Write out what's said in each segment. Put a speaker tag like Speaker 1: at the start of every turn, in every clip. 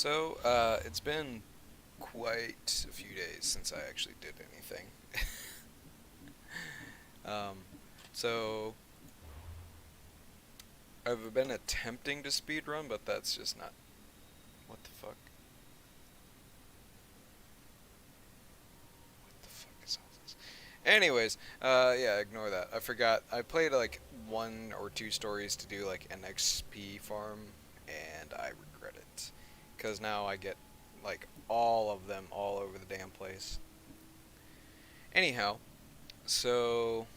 Speaker 1: So, it's been quite a few days since I actually did anything. um, so, I've been attempting to speedrun, but that's just not... What the fuck? What the fuck is all this? Anyways, yeah, ignore that. I forgot. I played like one or two stories to do like an XP farm, and I regret it. Because now I get like all of them all over the damn place. Anyhow, so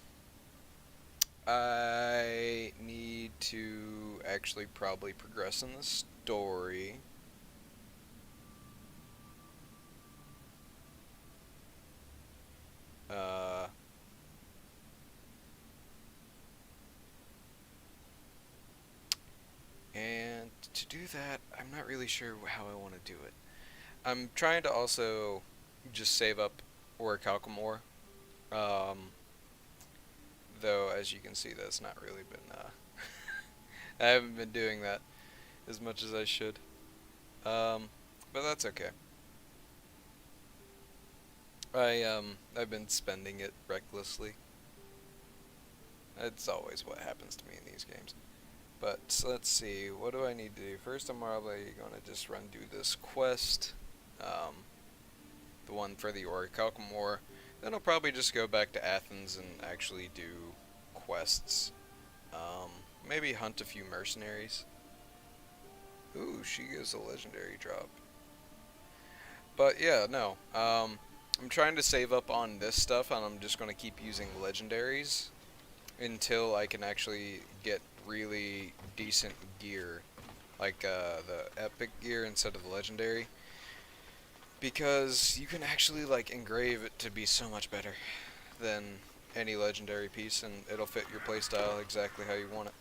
Speaker 1: I need to actually probably progress in the story. Uh, and to do that, I'm not really sure how I want to do it. I'm trying to also just save up Orichalcomore. Um, though, as you can see, that's not really been, I haven't been doing that as much as I should. But that's okay. I've been spending it recklessly. It's always what happens to me in these games. But let's see, what do I need to do? First, I'm probably gonna just do this quest, um, the one for the Orichalcomore. Then I'll probably just go back to Athens and actually do quests. Um, Maybe hunt a few mercenaries. Ooh, she gives a legendary drop. But yeah, no. I'm trying to save up on this stuff, and I'm just going to keep using legendaries until I can actually get really decent gear, like the epic gear instead of the legendary, because you can actually like engrave it to be so much better than any legendary piece, and it'll fit your playstyle exactly how you want it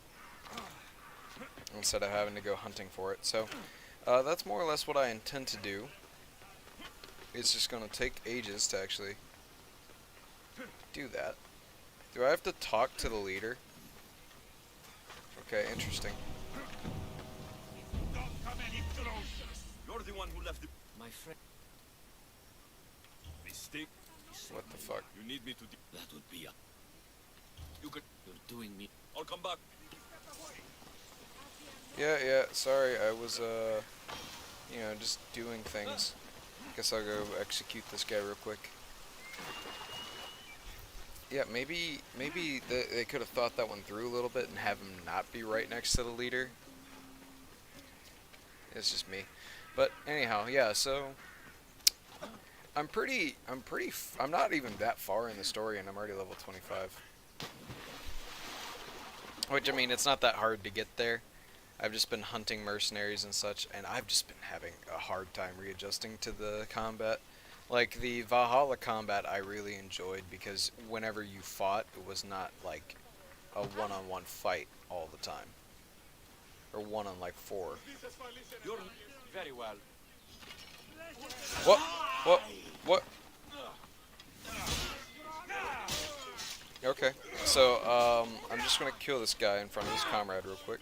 Speaker 1: instead of having to go hunting for it. So that's more or less what I intend to do. It's just going to take ages to actually do that. Do I have to talk to the leader? Okay, interesting.
Speaker 2: You're the one who left the... My friend. Mistake?
Speaker 1: What the fuck?
Speaker 2: You need me to... That would be a... You could... You're doing me... I'll come back.
Speaker 1: Yeah, sorry, I was, just doing things. Guess I'll go execute this guy real quick. Yeah, maybe they could have thought that one through a little bit and have him not be right next to the leader. It's just me. But anyhow, yeah, so I'm not even that far in the story, and I'm already level 25. Which, I mean, it's not that hard to get there. I've just been hunting mercenaries and such, and I've just been having a hard time readjusting to the combat. Like, the Valhalla combat I really enjoyed, because whenever you fought, it was not like a one-on-one fight all the time. Or one on like 4.
Speaker 2: You're very well.
Speaker 1: What? Okay, so, I'm just gonna kill this guy in front of his comrade real quick.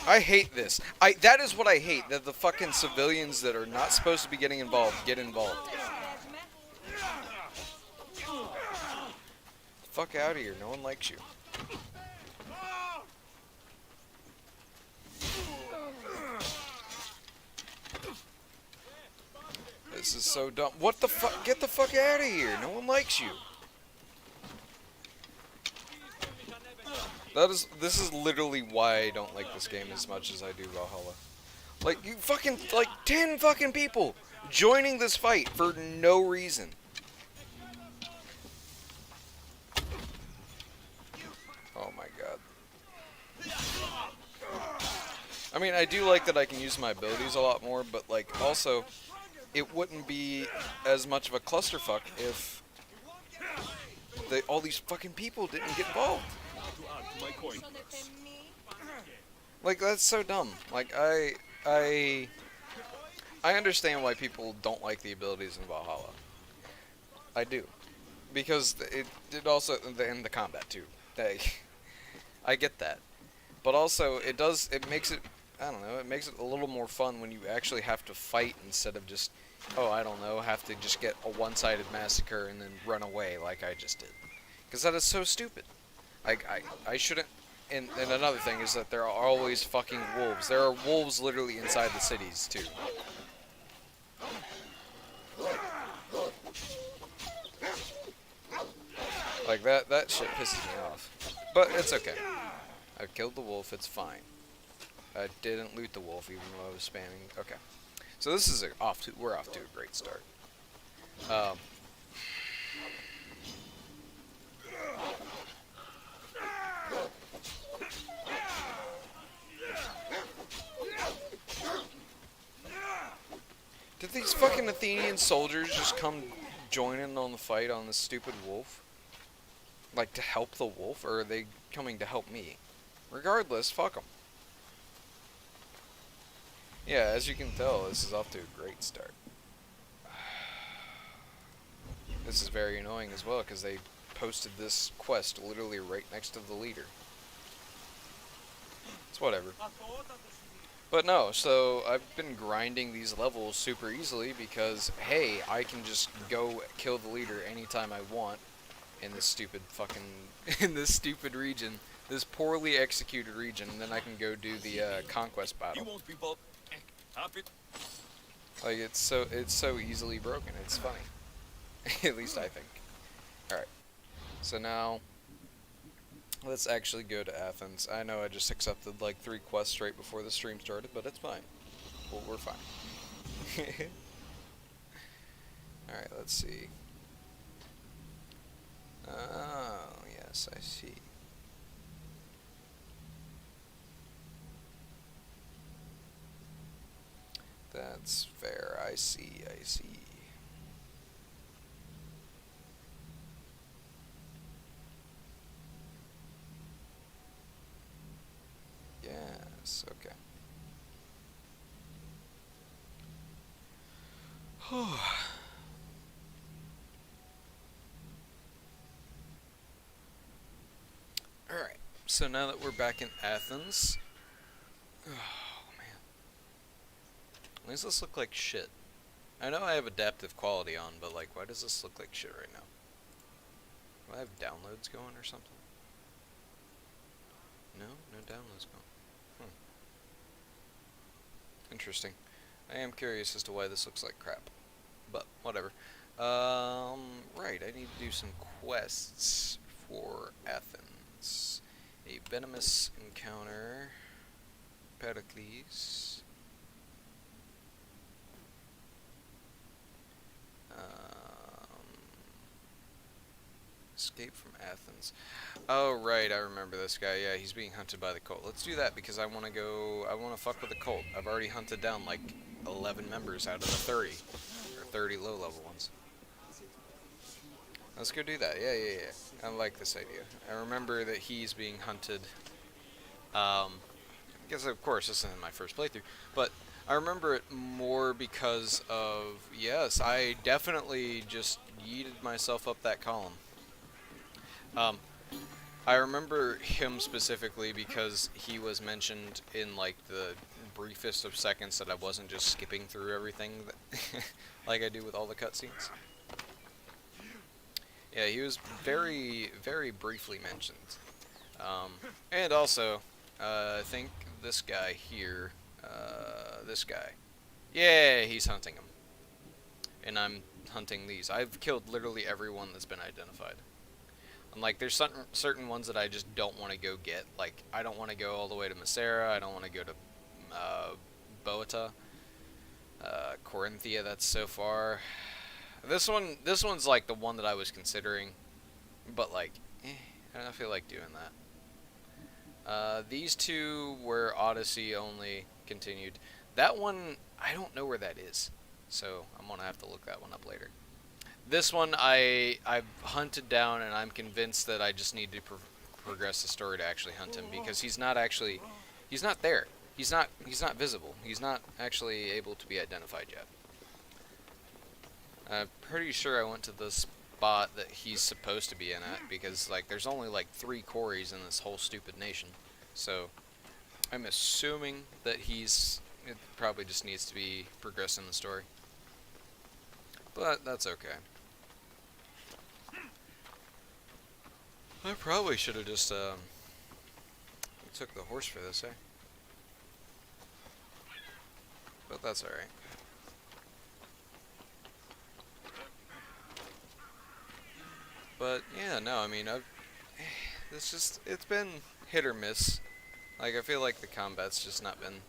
Speaker 1: I hate this. That is what I hate, that the fucking civilians that are not supposed to be getting involved get involved. Fuck out of here, no one likes you. This is so dumb. What the fuck? Get the fuck out of here, no one likes you. This is literally why I don't like this game as much as I do Valhalla. Like, you fucking, like, 10 fucking people joining this fight for no reason. Oh my god. I mean, I do like that I can use my abilities a lot more, but, like, also, it wouldn't be as much of a clusterfuck if all these fucking people didn't get involved. Like, that's so dumb. Like, I understand why people don't like the abilities in Valhalla. I do. Because it also, and the combat too. I get that. But also, it makes it, I don't know, it makes it a little more fun when you actually have to fight instead of just, oh, I don't know, have to just get a one-sided massacre and then run away like I just did. Because that is so stupid. Like, I shouldn't, and another thing is that there are always fucking wolves. There are wolves literally inside the cities, too. Like, that shit pisses me off. But it's okay. I killed the wolf, it's fine. I didn't loot the wolf even though I was spamming. Okay. So this is we're off to a great start. Um, did these fucking Athenian soldiers just come join in on the fight on this stupid wolf? Like, to help the wolf, or are they coming to help me? Regardless, fuck them. Yeah, as you can tell, this is off to a great start. This is very annoying as well, because they posted this quest literally right next to the leader. It's whatever. But no, so I've been grinding these levels super easily because, hey, I can just go kill the leader anytime I want in this stupid fucking, in this stupid region, this poorly executed region, and then I can go do the conquest battle. Like, it's so easily broken, it's funny. At least I think. Alright, so now, let's actually go to Athens. I know I just accepted like 3 quests right before the stream started, but it's fine. Well, we're fine. Alright, let's see. Oh, yes, I see. That's fair. I see, I see. Yes, okay. Alright, so now that we're back in Athens... Oh, man. Why does this look like shit? I know I have adaptive quality on, but like, why does this look like shit right now? Do I have downloads going or something? No? No downloads going. Interesting. I am curious as to why this looks like crap. But, whatever. Right, I need to do some quests for Athens. A venomous encounter. Pericles. Escape from Athens. Oh, right, I remember this guy. Yeah, he's being hunted by the cult. Let's do that because I want to fuck with the cult. I've already hunted down like 11 members out of the 30. Or 30 low-level ones. Let's go do that. Yeah. I like this idea. I remember that he's being hunted. Because, of course, this isn't my first playthrough. But I remember it more because of, yes, I definitely just yeeted myself up that column. I remember him specifically because he was mentioned in like the briefest of seconds that I wasn't just skipping through everything that like I do with all the cutscenes. Yeah, he was very, very briefly mentioned. And also, I think this guy here, this guy. Yeah, he's hunting him. And I'm hunting these. I've killed literally everyone that's been identified. And like, there's certain ones that I just don't want to go get. Like, I don't want to go all the way to Macera. I don't want to go to Boeta, Corinthia. That's so far. This one's like the one that I was considering, but like, I don't feel like doing that. These two were Odyssey only continued. That one, I don't know where that is, so I'm gonna have to look that one up later. This one I've hunted down, and I'm convinced that I just need to progress the story to actually hunt him because he's not there. He's not visible. He's not actually able to be identified yet. I'm pretty sure I went to this spot that he's supposed to be in at, because like there's only like 3 Corys in this whole stupid nation. So I'm assuming that it probably just needs to be progressing the story. But that's okay. I probably should have just took the horse for this, eh? But that's alright. But yeah, no, I mean, it's been hit or miss. Like I feel like the combat's just not been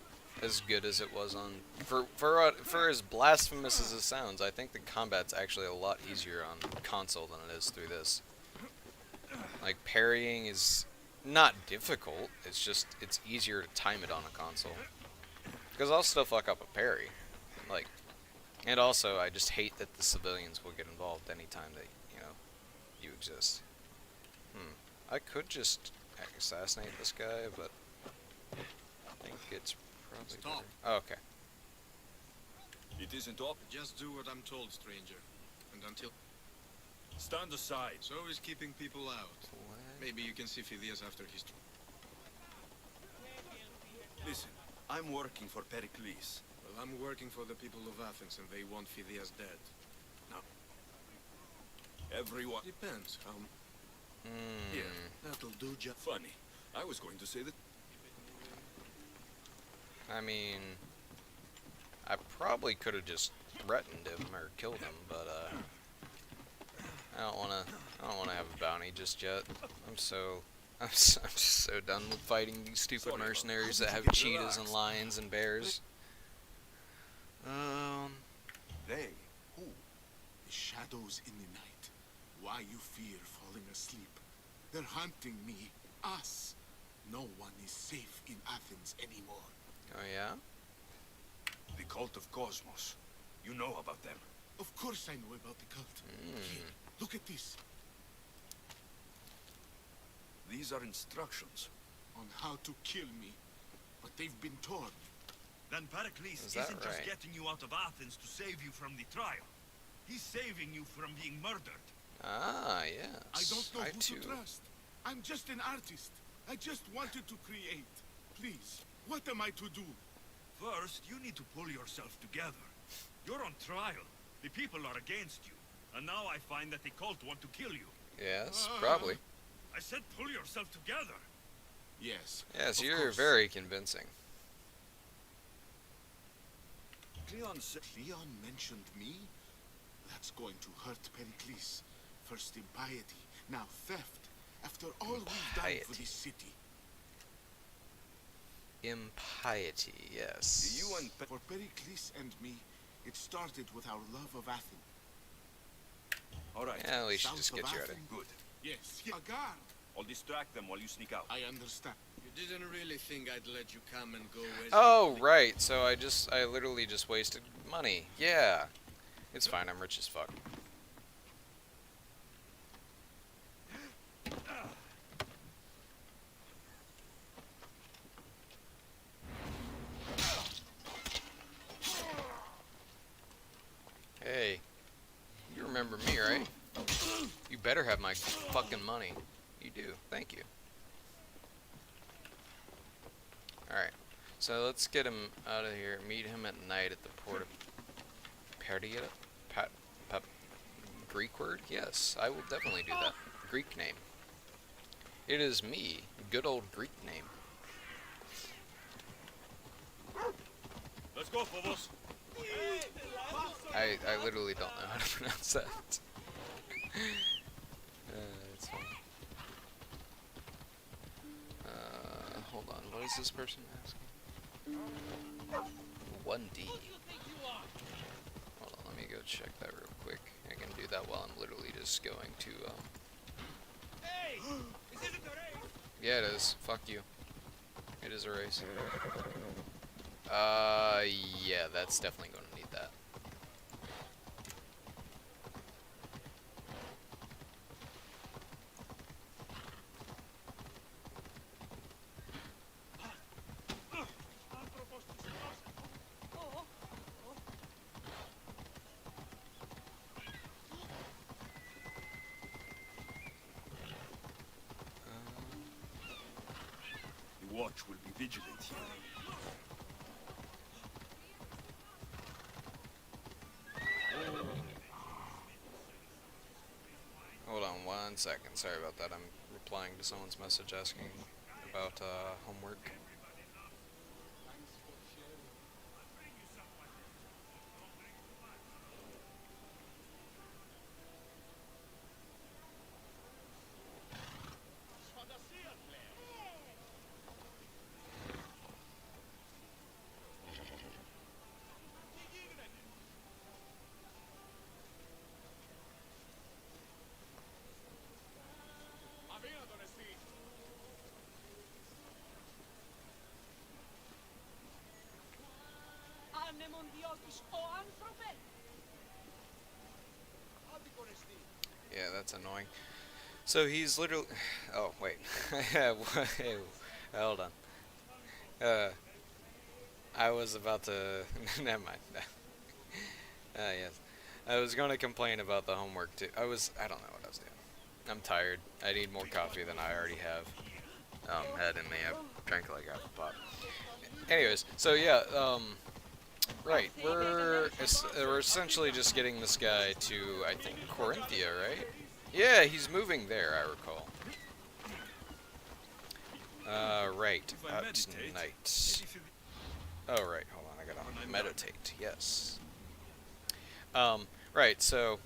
Speaker 1: as good as it was on for as blasphemous as it sounds. I think the combat's actually a lot easier on console than it is through this. Like parrying is not difficult. It's just it's easier to time it on a console. Because I'll still fuck up a parry, like, and also I just hate that the civilians will get involved anytime that you exist. I could just assassinate this guy, but I think it's probably
Speaker 3: Stop.
Speaker 1: better. Oh, okay.
Speaker 3: It isn't up. Just do what I'm told, stranger. And until... Stand aside. So is keeping people out.
Speaker 1: What?
Speaker 3: Maybe you can see Phidias after his...
Speaker 4: Listen, I'm working for Pericles.
Speaker 3: Well, I'm working for the people of Athens, and they want Phidias dead. Now...
Speaker 4: Everyone...
Speaker 3: Depends.
Speaker 4: Yeah,
Speaker 3: That'll do just...
Speaker 4: funny. I was going to say that...
Speaker 1: I mean, I probably could have just threatened him or killed him, but I don't wanna have a bounty just yet. I'm just so done with fighting these stupid
Speaker 4: Sorry,
Speaker 1: mercenaries
Speaker 4: how
Speaker 1: that
Speaker 4: did
Speaker 1: have
Speaker 4: you get
Speaker 1: cheetahs and
Speaker 4: relaxed?
Speaker 1: lions and bears.
Speaker 4: They? Who?
Speaker 5: The shadows in the night. Why you fear falling asleep? They're hunting me, us. No one is safe in Athens anymore.
Speaker 1: Oh yeah?
Speaker 4: The cult of Cosmos. You know about them.
Speaker 5: Of course I know about the cult. Here, look at this.
Speaker 4: These are instructions.
Speaker 5: On how to kill me. But they've been torn.
Speaker 6: Then Pericles
Speaker 1: Is that
Speaker 6: isn't just
Speaker 1: right?
Speaker 6: getting you out of Athens to save you from the trial. He's saving you from being murdered.
Speaker 1: Ah, yes.
Speaker 5: I don't know who
Speaker 1: too.
Speaker 5: to trust. I'm just an artist. I just wanted to create. Please, what am I to do?
Speaker 6: First, you need to pull yourself together. You're on trial. The people are against you. And now I find that the cult want to kill you.
Speaker 1: Yes, probably.
Speaker 6: I said pull yourself together.
Speaker 5: Yes.
Speaker 1: Yes,
Speaker 5: of
Speaker 1: you're
Speaker 5: course.
Speaker 1: very convincing.
Speaker 4: Cleon said...
Speaker 5: Cleon mentioned me? That's going to hurt Pericles. First impiety, now theft. After all we've done for
Speaker 1: Impiety.
Speaker 5: this city.
Speaker 1: Impiety, yes.
Speaker 4: You and...
Speaker 5: For Pericles and me, it started with our love of Athens.
Speaker 4: Alright,
Speaker 1: Yeah, we should
Speaker 5: South
Speaker 1: just
Speaker 5: of
Speaker 1: get you out of
Speaker 5: Athens?
Speaker 4: good.
Speaker 5: Yes. A guard.
Speaker 4: I'll distract them while you sneak out.
Speaker 5: I understand.
Speaker 3: You didn't really think I'd let you come and go as
Speaker 1: Oh,
Speaker 3: you
Speaker 1: right. So I literally just wasted money. Yeah. It's fine. I'm rich as fuck. Hey. You remember me, right? You better have my fucking money. You do. Thank you. Alright. So let's get him out of here. Meet him at night at the port of Perdia? Greek word? Yes, I will definitely do that. Greek name. It is me. Good old Greek name.
Speaker 6: Let's go, Phobos.
Speaker 1: I literally don't know how to pronounce that. It's fine. Hold on. What is this person asking? 1D. Hold on. Let me go check that real quick. I can do that while I'm literally just going to.
Speaker 6: Hey! Is it a race?
Speaker 1: Yeah, it is. Fuck you. It is a race. Yeah, that's definitely going to need that.
Speaker 4: vigilant here.
Speaker 1: Hold on 1 second. Sorry about that. I'm replying to someone's message asking about homework. Yeah, that's annoying. So he's literally... Oh, wait. Hold on. I was about to... Never mind. Yes. I was going to complain about the homework, too. I don't know what I was doing. I'm tired. I need more coffee than I already have had in me. I've drank like half a pot. Anyways, so yeah, right. We're essentially just getting this guy to, I think, Corinthia, right? Yeah, he's moving there, I recall. Right. Tonight. Oh, right. Hold on. I gotta meditate. Yes. Right. So.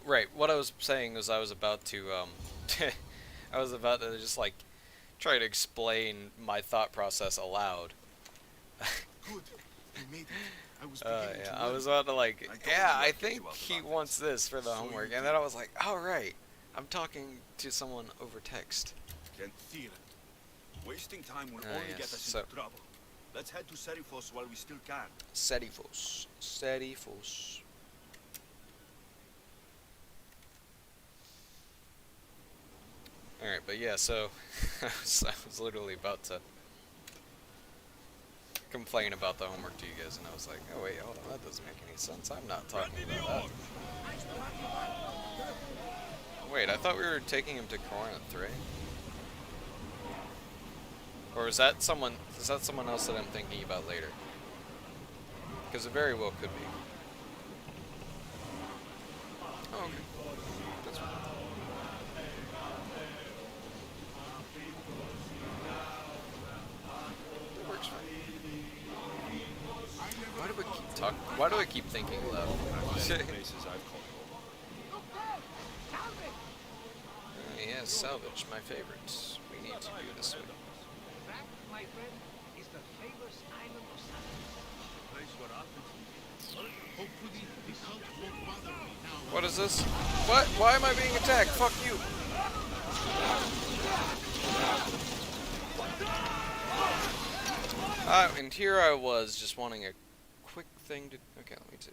Speaker 1: Right. What I was saying was I was about to I was about to just like try to explain my thought process aloud.
Speaker 5: Good. You made it. I was
Speaker 1: Yeah, I was about to like, yeah, I think he wants this for the homework, and then I was like, oh right, I'm talking to someone over text.
Speaker 4: Wasting time will only
Speaker 1: yes,
Speaker 4: get us
Speaker 1: so-
Speaker 4: into trouble. Let's head to Serifos while we still can.
Speaker 1: Serifos. Serifos. Alright, but yeah, so I was literally about to complain about the homework to you guys, and I was like, oh wait, hold on, that doesn't make any sense. I'm not talking about that. Wait, I thought we were taking him to Corinth, right? Or is that someone else that I'm thinking about later? Because it very well could be. Oh, okay. That's fine. It works fine. Why do I keep thinking loud?
Speaker 4: Places I've called
Speaker 1: Yes, salvage, my favorites. We need to do this one.
Speaker 7: That, my friend, is the famous island of Athens.
Speaker 6: Place where Athens.
Speaker 5: Hopefully, the cult won't bother me now.
Speaker 1: What is this? What? Why am I being attacked? Fuck you! And here I was just wanting a quick thing to... Okay, let me do.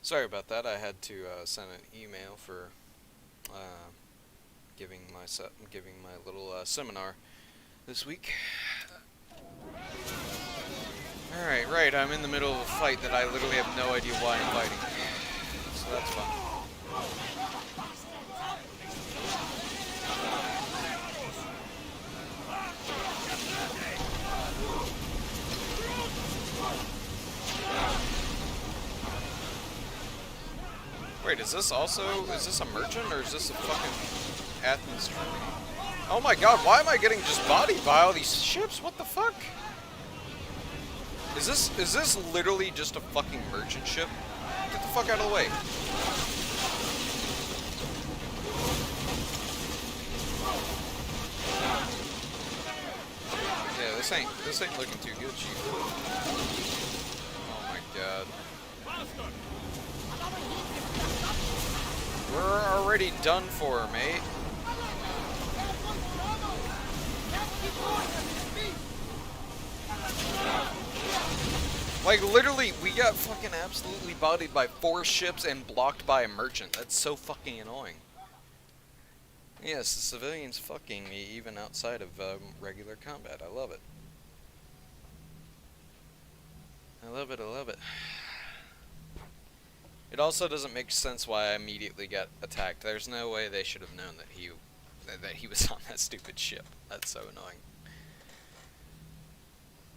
Speaker 1: Sorry about that. I had to send an email for giving my little seminar this week. All right, right. I'm in the middle of a fight that I literally have no idea why I'm fighting. So that's fun. is this a merchant or is this a fucking Athens journey? Oh my god, why am I getting just bodied by all these ships? What the fuck? Is this literally just a fucking merchant ship? Get the fuck out of the way. Yeah, this ain't looking too good, chief. Oh my god. We're already done for, mate. Like, literally, we got fucking absolutely bodied by 4 ships and blocked by a merchant. That's so fucking annoying. Yes, the civilians fucking me even outside of regular combat. I love it. I love it, I love it. It also doesn't make sense why I immediately got attacked. There's no way they should have known that he was on that stupid ship. That's so annoying.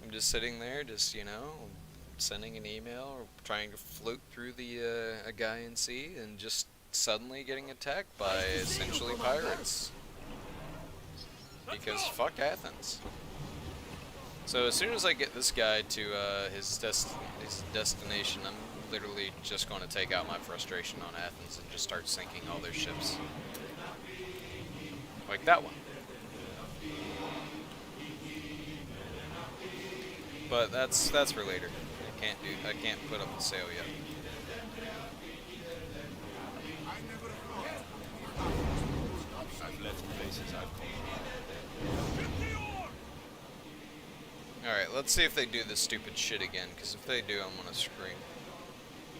Speaker 1: I'm just sitting there, just, you know, sending an email or trying to float through the Aegean Sea and just suddenly getting attacked by essentially pirates. Because fuck Athens. So as soon as I get this guy to his destination, I'm literally just going to take out my frustration on Athens and just start sinking all their ships. Like that one. But that's for later. I can't put up the sail yet.
Speaker 4: I've left places I've come.
Speaker 1: Alright, let's see if they do this stupid shit again, because if they do, I'm gonna scream.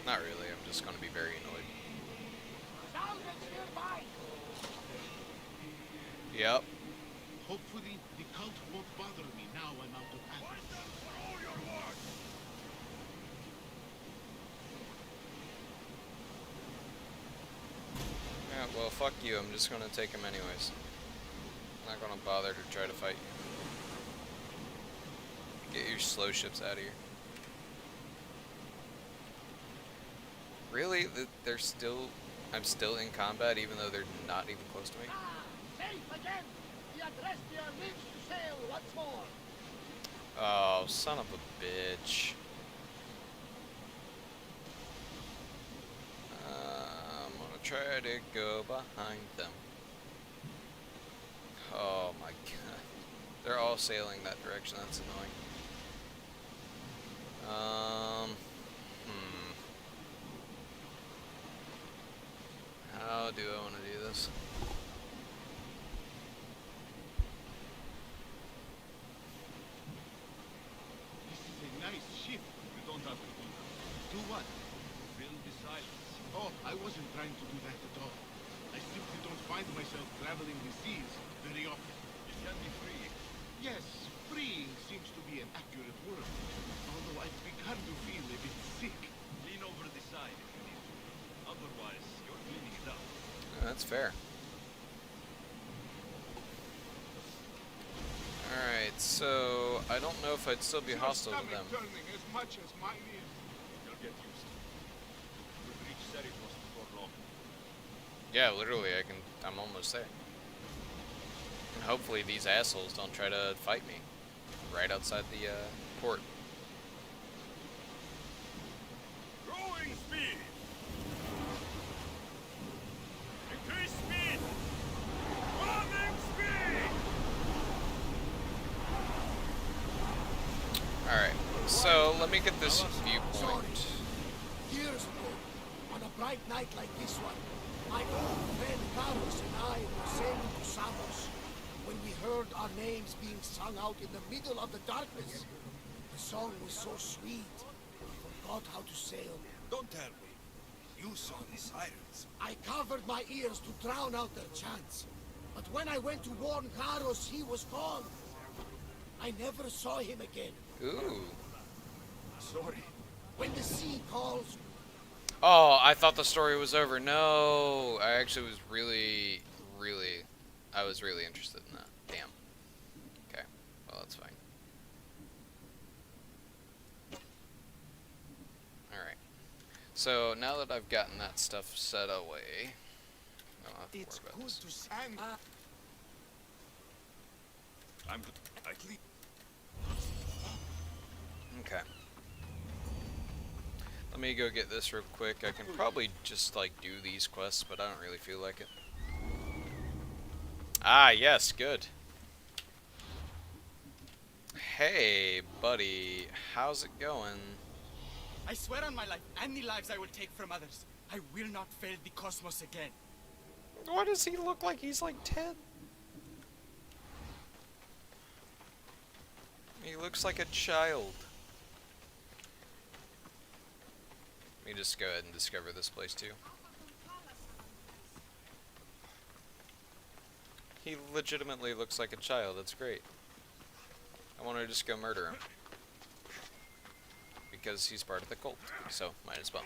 Speaker 1: Not really, I'm just gonna be very annoyed. Yep.
Speaker 5: Hopefully, the cult won't bother me now I'm out of Athens.
Speaker 1: Yeah, well, fuck you, I'm just gonna take him anyways. I'm not gonna bother to try to fight you. Get your slow ships out of here. Really? They're still... I'm still in combat even though they're not even close to me?
Speaker 7: Safe again! The Adrestia lives to sail once more!
Speaker 1: Oh, son of a bitch. I'm gonna try to go behind them. Oh my god. They're all sailing that direction, that's annoying. How do I want to do this?
Speaker 5: This is a nice ship.
Speaker 6: You don't have to do that.
Speaker 5: Do what?
Speaker 6: Fill the silence.
Speaker 5: Oh, I wasn't trying to do that at all. I simply don't find myself traveling the seas very often.
Speaker 6: You can be free.
Speaker 5: Yes, freeing seems to be an accurate word. Although I've begun to feel a bit sick.
Speaker 6: Lean over the side if you need to. Otherwise, you're cleaning it up.
Speaker 1: That's fair. Alright, so I don't know if I'd still be
Speaker 5: Your
Speaker 1: hostile to
Speaker 5: stomach
Speaker 1: them.
Speaker 5: turning as much as mine is.
Speaker 6: You'll get used to it. We'll reach Serifos before long.
Speaker 1: Yeah, literally, I'm almost there. And hopefully these assholes don't try to fight me right outside the port.
Speaker 6: Growing speed! Increase speed! Running speed!
Speaker 1: Alright, so let me get this viewpoint.
Speaker 7: Years ago, on a bright night like this one, my old friend Carlos and I were sailing to Samos when we heard our names being sung out in the middle of the darkness. The song was so sweet, we forgot how to sail.
Speaker 4: Don't tell me. You saw the sirens.
Speaker 7: I covered my ears to drown out their chants. But when I went to warn Carlos, he was gone. I never saw him again.
Speaker 1: Ooh.
Speaker 4: Sorry.
Speaker 7: When the sea calls,
Speaker 1: Oh, I thought the story was over. No, I actually was really interested in that. Damn. Okay, well that's fine. Alright. So now that I've gotten that stuff set away, I don't have to
Speaker 5: It's
Speaker 1: worry about
Speaker 5: good
Speaker 1: this.
Speaker 5: to stand.
Speaker 6: I'm good. I clean.
Speaker 1: Okay. Let me go get this real quick. I can probably just like do these quests, but I don't really feel like it. Ah, yes, good. Hey, buddy, how's it going?
Speaker 8: I swear on my life and the lives I will take from others, I will not fail the cosmos again.
Speaker 1: Why does he look like he's like 10? He looks like a child. Let me just go ahead and discover this place too. He legitimately looks like a child. That's great. I want to just go murder him. Because he's part of the cult. So, might as well.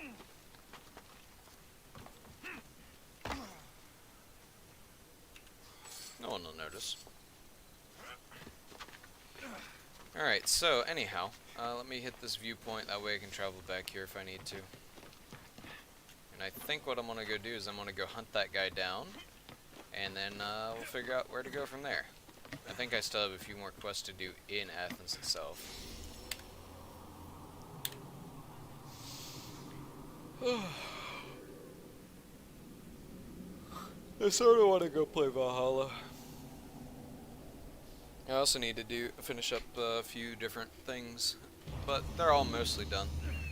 Speaker 1: No one will notice. Alright, so anyhow, let me hit this viewpoint. That way I can travel back here if I need to. And I think what I'm going to go do is I'm going to go hunt that guy down. And then we'll figure out where to go from there. I think I still have a few more quests to do in Athens itself. I sort of want to go play Valhalla. I also need to finish up a few different things, but they're all mostly done.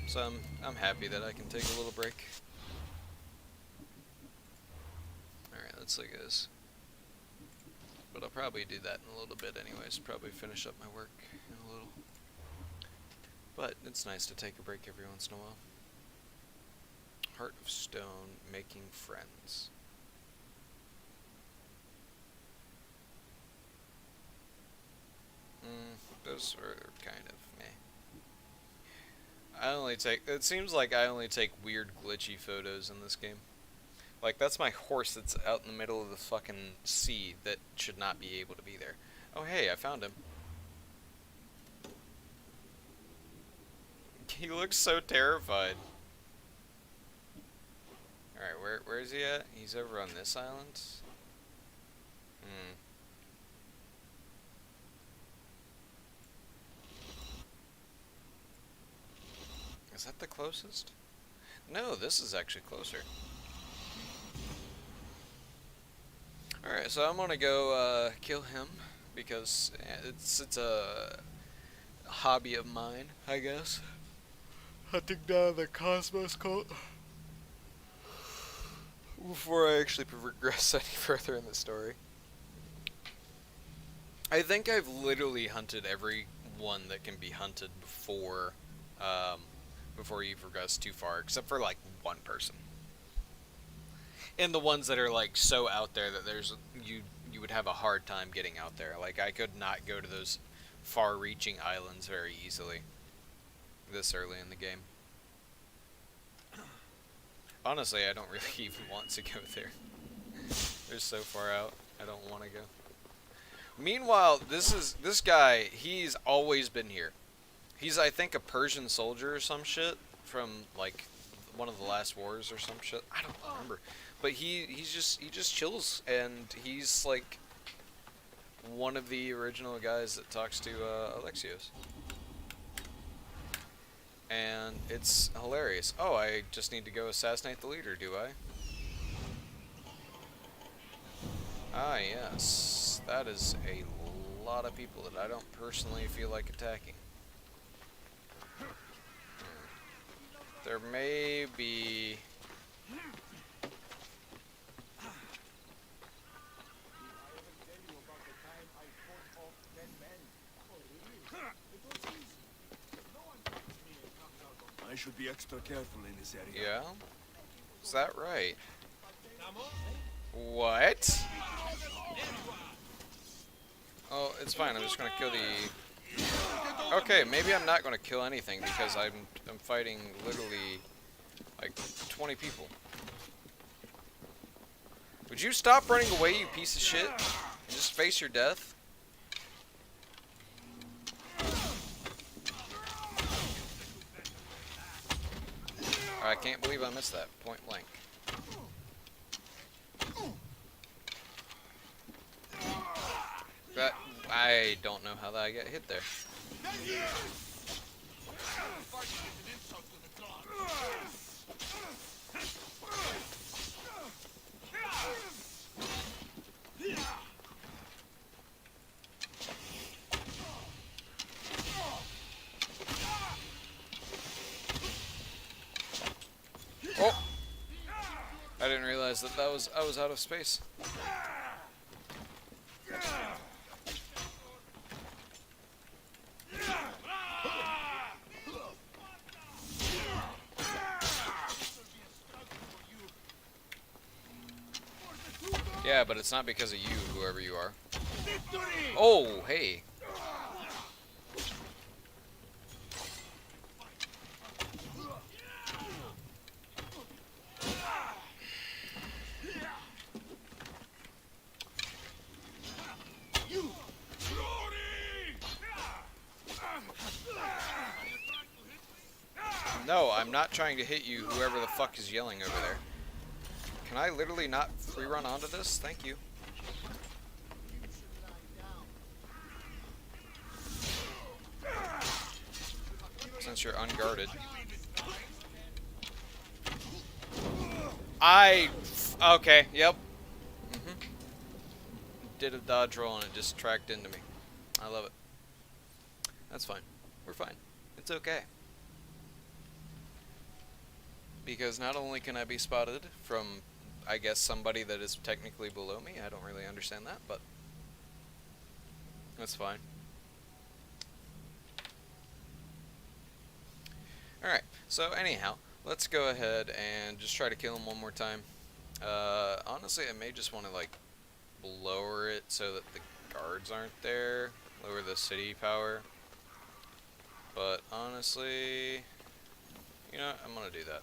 Speaker 1: So I'm happy that I can take a little break. Alright, let's look at this. But I'll probably do that in a little bit anyways. Probably finish up my work in a little. But it's nice to take a break every once in a while. Heart of Stone, making friends. Those are kind of meh. It seems like I only take weird glitchy photos in this game. Like, that's my horse that's out in the middle of the fucking sea that should not be able to be there. Oh, hey, I found him. He looks so terrified. Alright, where is he at? He's over on this island? Is that the closest? No, this is actually closer. Alright, so I'm gonna go kill him because it's a hobby of mine, I guess. Hunting down the Cosmos cult. Before I actually progress any further in the story. I think I've literally hunted every one that can be hunted before you progress too far, except for like one person. And the ones that are like so out there that you would have a hard time getting out there. Like, I could not go to those far-reaching islands very easily this early in the game. Honestly, I don't really even want to go there. They're so far out. I don't want to go. Meanwhile, this guy, he's always been here. He's, I think, a Persian soldier or some shit from like one of the last wars or some shit. I don't remember. But he just chills, and he's like one of the original guys that talks to Alexios. And it's hilarious. Oh, I just need to go assassinate the leader, do I? Ah, yes. That is a lot of people that I don't personally feel like attacking. There may be...
Speaker 4: I should be extra careful in this area.
Speaker 1: Yeah? Is that right? What? Oh, it's fine. I'm just gonna kill the... Okay, maybe I'm not gonna kill anything because I'm fighting literally like 20 people. Would you stop running away, you piece of shit? And just face your death? can't believe I missed that. Point blank. That, I don't know how that I got hit there. Oh! I didn't realize that I was out of space. Yeah, but it's not because of you, whoever you are. Oh, hey. No, I'm not trying to hit you, whoever the fuck is yelling over there. Can I literally not free run onto this? Thank you. Since you're unguarded. Okay, yep. Did a dodge roll and it just tracked into me. I love it. That's fine. We're fine. It's okay. Because not only can I be spotted from, I guess, somebody that is technically below me. I don't really understand that, but that's fine. Alright, so anyhow, let's go ahead and just try to kill him one more time. Honestly, I may just want to, like, lower it so that the guards aren't there. Lower the city power. But honestly, you know what? I'm gonna do that.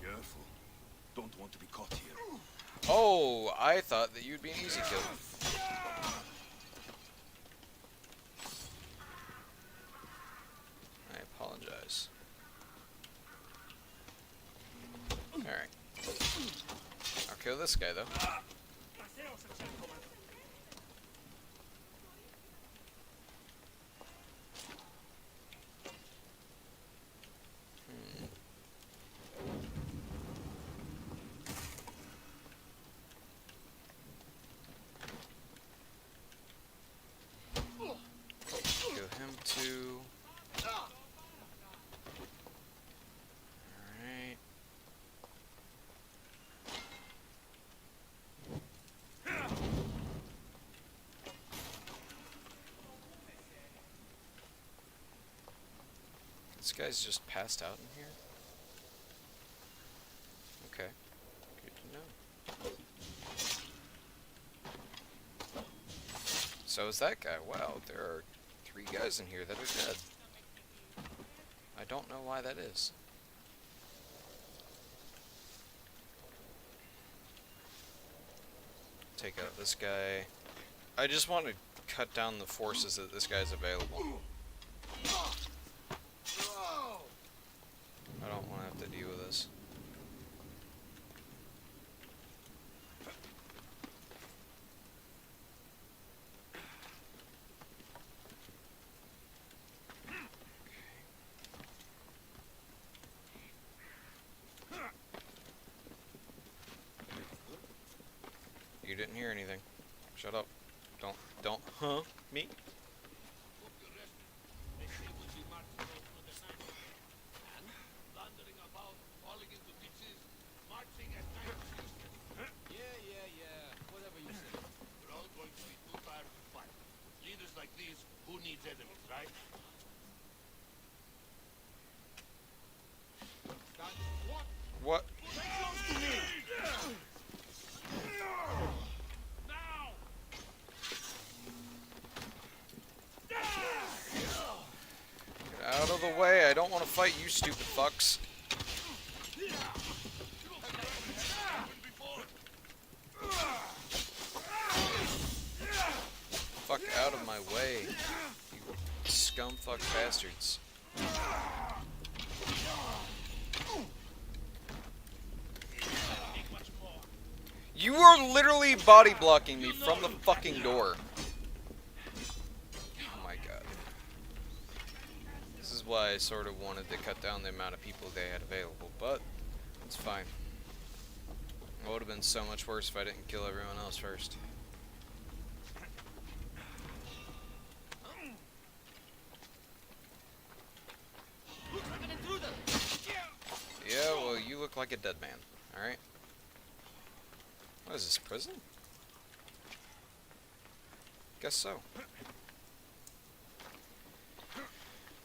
Speaker 4: Careful. Don't want to be caught here.
Speaker 1: Oh, I thought that you'd be an easy kill. I apologize. Alright. I'll kill this guy, though. Kill him too. Alright. This guy's just passed out in here? Okay. Good to know. So is that guy. Wow, there are 3 guys in here that are dead. I don't know why that is. Take out this guy. I just want to cut down the forces that this guy's available. I don't want to have to deal with this. You didn't hear anything. Shut up. Don't, me?
Speaker 2: Whatever you say. We're all going to be too tired to fight. Leaders like these, who needs enemies, right?
Speaker 1: What? Get out of the way. I don't want to fight you stupid fucks. Fuck out of my way, you scumfuck bastards. You are literally body blocking me from the fucking door. Oh my god. This is why I sort of wanted to cut down the amount of people they had available, but it's fine. It would have been so much worse if I didn't kill everyone else first.
Speaker 2: Looks like an intruder.
Speaker 1: Yeah, well, you look like a dead man, alright? What is this, prison? Guess so.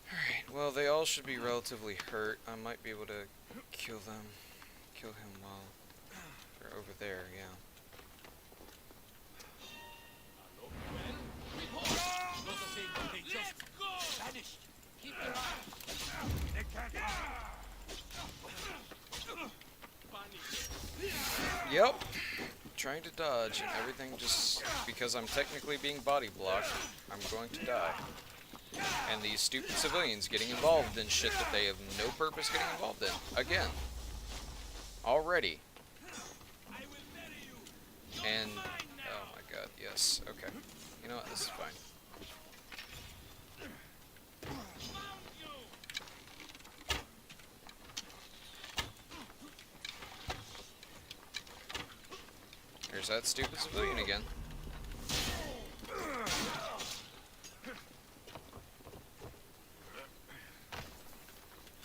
Speaker 1: Alright, well, they all should be relatively hurt. I might be able to kill them. Kill him while they're over there, yeah.
Speaker 2: Noticing they just vanished. Keep your eye.
Speaker 6: They can't hide.
Speaker 1: Yep. Trying to dodge and everything just because I'm technically being body blocked, I'm going to die. And these stupid civilians getting involved in shit that they have no purpose getting involved in. Again. Already. And, oh my god, yes, okay. You know what, this is fine. There's that stupid civilian again.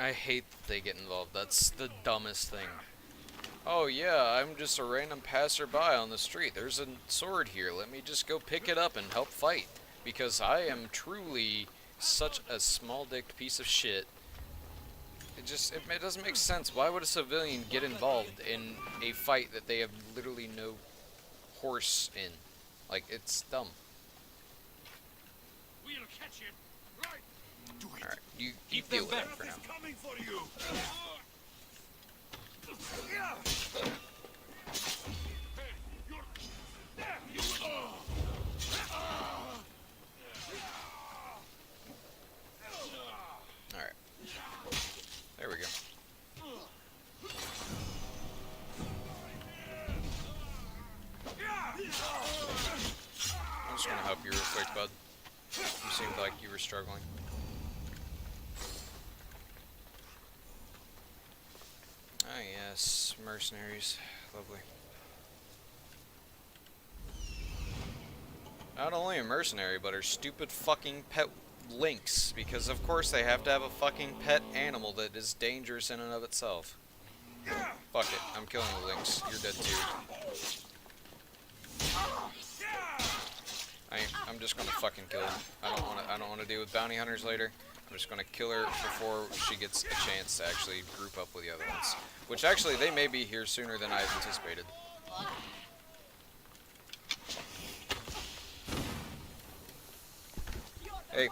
Speaker 1: I hate that they get involved. That's the dumbest thing. Oh yeah, I'm just a random passerby on the street. There's a sword here. Let me just go pick it up and help fight. Because I am truly such a small-dicked piece of shit. It doesn't make sense. Why would a civilian get involved in a fight that they have literally no horse in? Like, it's dumb.
Speaker 2: We'll catch him. Right.
Speaker 5: Do it.
Speaker 1: Alright, you deal with it for now.
Speaker 6: Coming for you.
Speaker 1: Alright. There we go. I'm just gonna help you real quick, bud. You seemed like you were struggling. Ah yes, mercenaries. Lovely. Not only a mercenary, but her stupid fucking pet lynx, because of course they have to have a fucking pet animal that is dangerous in and of itself. Fuck it, I'm killing the lynx. You're dead too. I'm just gonna fucking kill her. I don't wanna deal with bounty hunters later. I'm just gonna kill her before she gets a chance to actually group up with the other ones. Which actually they may be here sooner than I anticipated. Hey.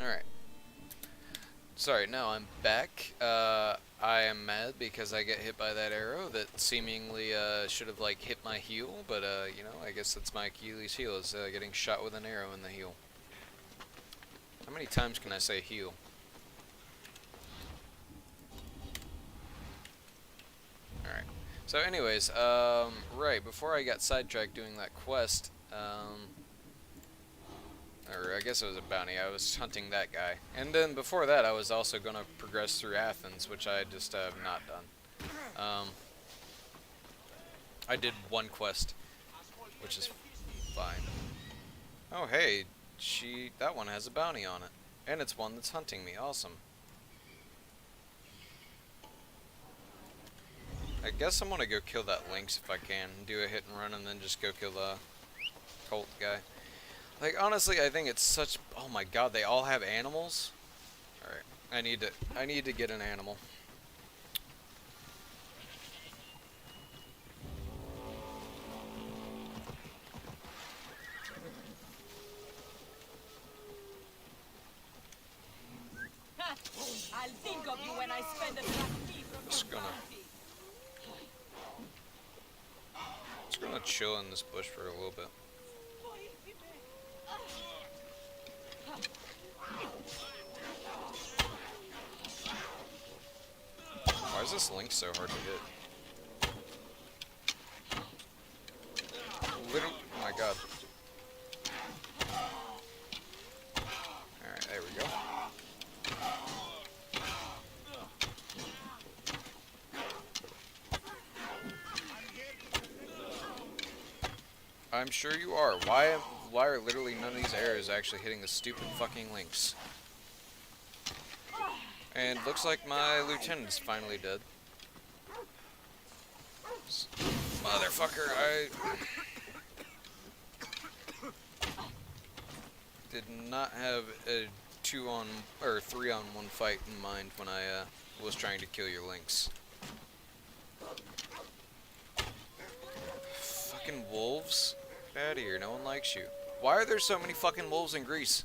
Speaker 1: Alright. Sorry, now I'm back. I am mad because I get hit by that arrow that seemingly should have like hit my heel, but you know, I guess that's my Achilles heel, is getting shot with an arrow in the heel. How many times can I say heel? Alright. So anyways, right, before I got sidetracked doing that quest, or I guess it was a bounty, I was hunting that guy. And then before that, I was also going to progress through Athens, which I just have not done. I did one quest, which is fine. Oh hey, that one has a bounty on it. And it's one that's hunting me, awesome. I guess I'm gonna go kill that lynx if I can, do a hit and run and then just go kill the cult guy. Like, honestly, I think it's such... Oh my god, they all have animals? Alright, I need to get an animal.
Speaker 9: I'll think of you when I spend a
Speaker 1: Just gonna chill in this bush for a little bit. Why is this link so hard to hit? Oh my god. Alright, there we go. I'm sure you are. Why are literally none of these arrows actually hitting the stupid fucking links? And looks like my lieutenant's finally dead. Motherfucker, I did not have a 3-on-1 fight in mind when I was trying to kill your lynx. Fucking wolves? Get out of here, no one likes you. Why are there so many fucking wolves in Greece?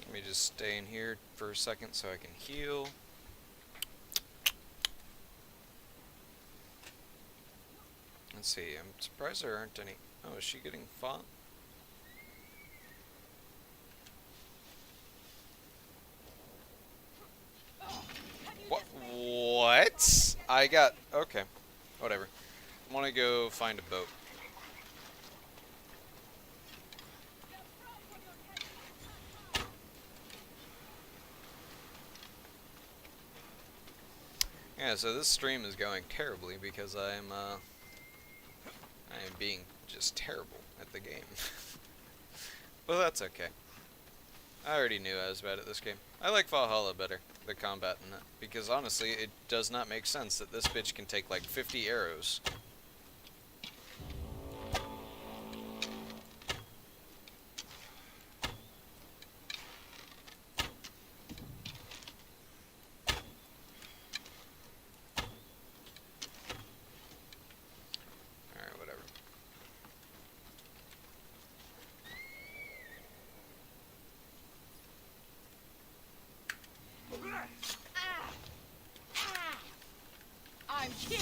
Speaker 1: Let me just stay in here for a second so I can heal. Let's see, I'm surprised there aren't any... Oh, is she getting fought? What? I got... Okay. Whatever. I want to go find a boat. Yeah, so this stream is going terribly because I am being just terrible at the game. But that's okay. I already knew I was bad at this game. I like Valhalla better, the combat in it, because honestly, it does not make sense that this bitch can take like 50 arrows. Alright, whatever.
Speaker 9: I'm here.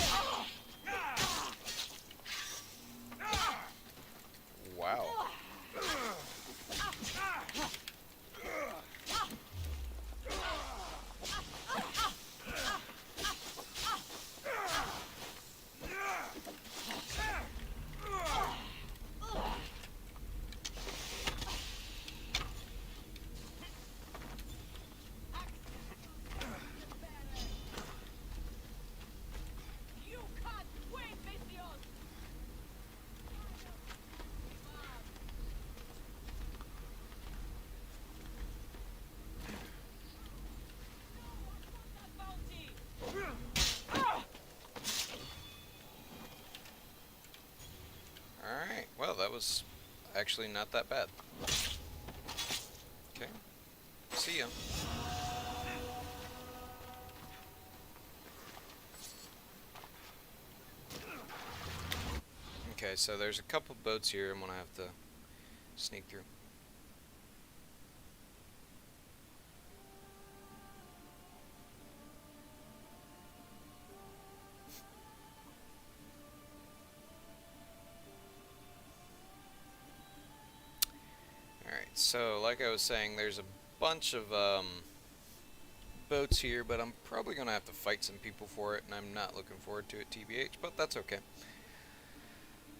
Speaker 1: was actually not that bad. Okay. See ya. Okay, so there's a couple boats here I'm gonna have to sneak through. Alright, so like I was saying, there's a bunch of boats here, but I'm probably gonna have to fight some people for it, and I'm not looking forward to it, TBH, but that's okay.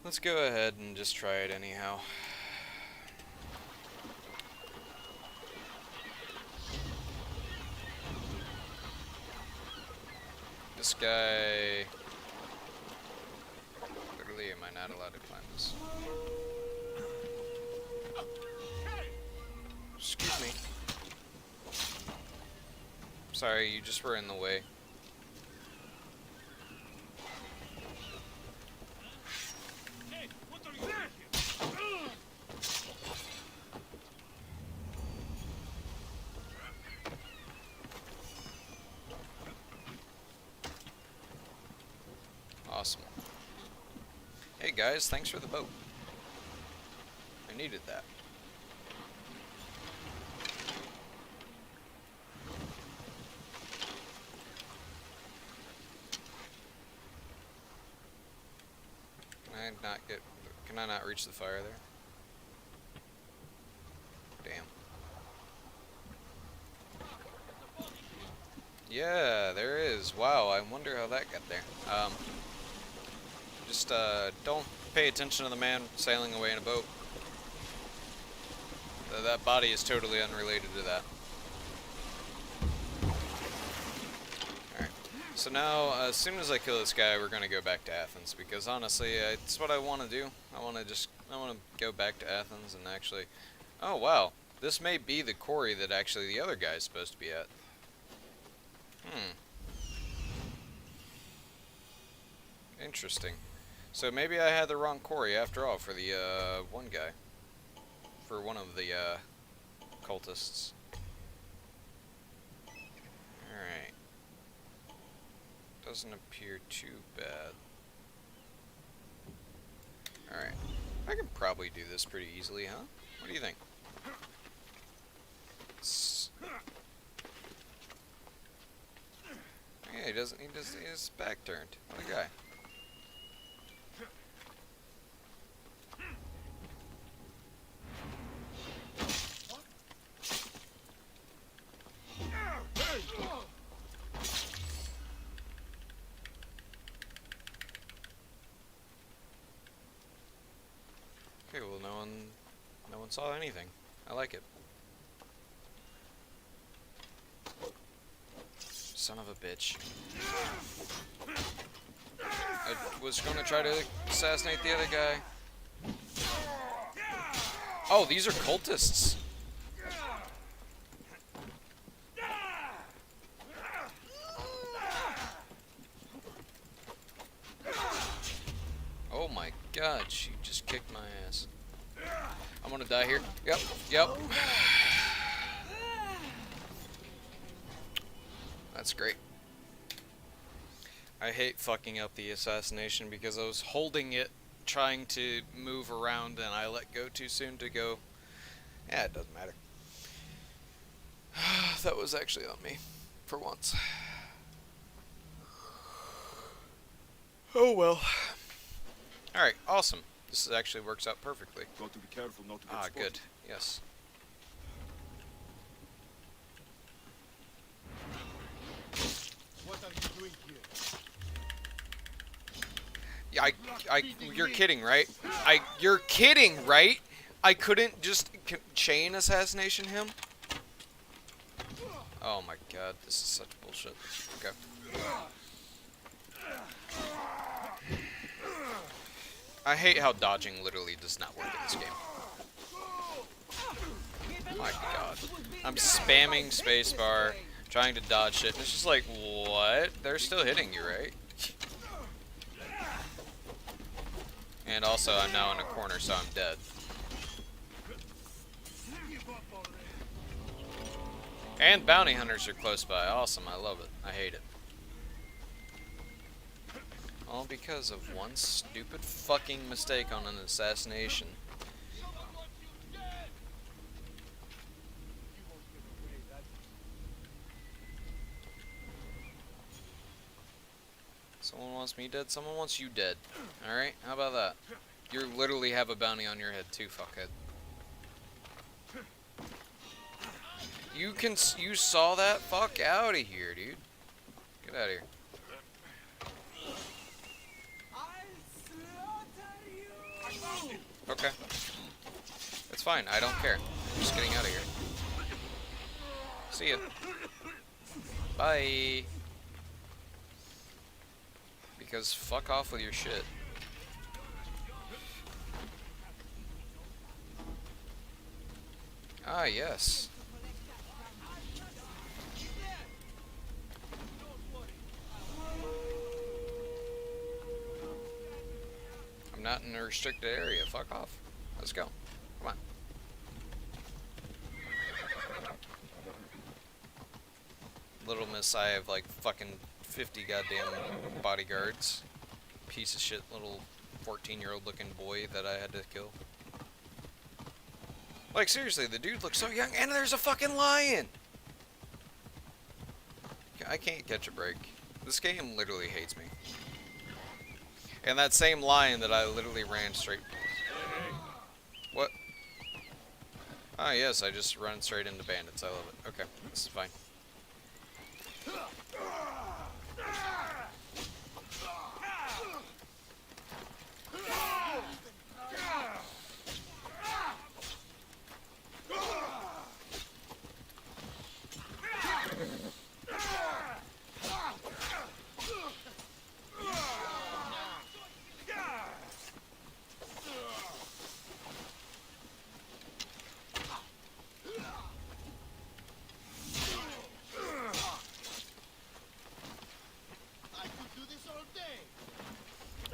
Speaker 1: Let's go ahead and just try it anyhow. This guy... Literally, am I not allowed to climb this? Excuse me. Sorry, you just were in the way.
Speaker 6: Hey, what are you doing here?
Speaker 1: Awesome. Hey guys, thanks for the boat. I needed that. Can I not reach the fire there? Damn. Yeah, there is. Wow, I wonder how that got there. Just don't pay attention to the man sailing away in a boat. That body is totally unrelated to that. Alright, so now as soon as I kill this guy, we're gonna go back to Athens, because honestly, it's what I want to do. I want to go back to Athens and actually... Oh wow, this may be the quarry that actually the other guy is supposed to be at. Interesting. So maybe I had the wrong quarry after all for the one guy. For one of the cultists. Alright. Doesn't appear too bad. Alright. I can probably do this pretty easily, huh? What do you think? Yeah, he doesn't. He his back turned. What a guy. Okay, well, no one saw anything. I like it. Son of a bitch. I was gonna try to assassinate the other guy. Oh, these are cultists. Oh my god, she just kicked my ass. I'm gonna die here. Yep. That's great. I hate fucking up the assassination because I was holding it, trying to move around, and I let go too soon to go. Yeah, it doesn't matter. That was actually on me, for once. Oh well. Alright, awesome. This actually works out perfectly.
Speaker 4: Got to be careful not to get spotted.
Speaker 1: Good. Yes.
Speaker 7: What are you doing here?
Speaker 1: Yeah, you're kidding, right? You're kidding, right? I couldn't just chain assassination him? Oh my god, this is such bullshit. Okay. I hate how dodging literally does not work in this game. My god. I'm spamming spacebar, trying to dodge shit, and it's just like, what? They're still hitting you, right? And also, I'm now in a corner, so I'm dead. And bounty hunters are close by. Awesome, I love it. I hate it. All because of one stupid fucking mistake on an assassination. Someone wants me dead, someone wants you dead. Alright, how about that? You literally have a bounty on your head too, fuckhead. You saw that? Fuck out of here, dude. Get out of here. Okay. It's fine, I don't care. I'm just getting out of here. See ya. Bye. Because fuck off with your shit. Ah, yes. I'm not in a restricted area. Fuck off. Let's go. Come on. Little miss, I have like fucking 50 goddamn bodyguards. Piece of shit little 14-year-old looking boy that I had to kill. Like, seriously, the dude looks so young, and there's a fucking lion! I can't catch a break. This game literally hates me. And that same lion that I literally ran straight... What? Ah, yes, I just run straight into bandits. I love it. Okay, this is fine.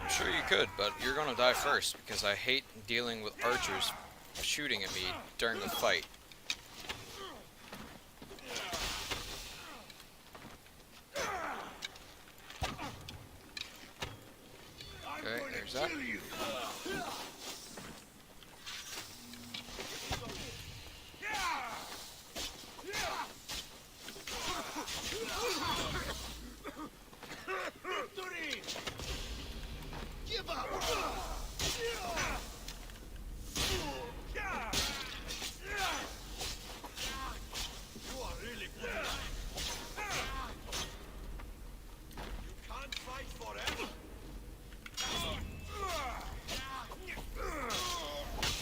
Speaker 1: Sure you could, but you're gonna die first, because I hate dealing with archers shooting at me during the fight. Okay, there's that.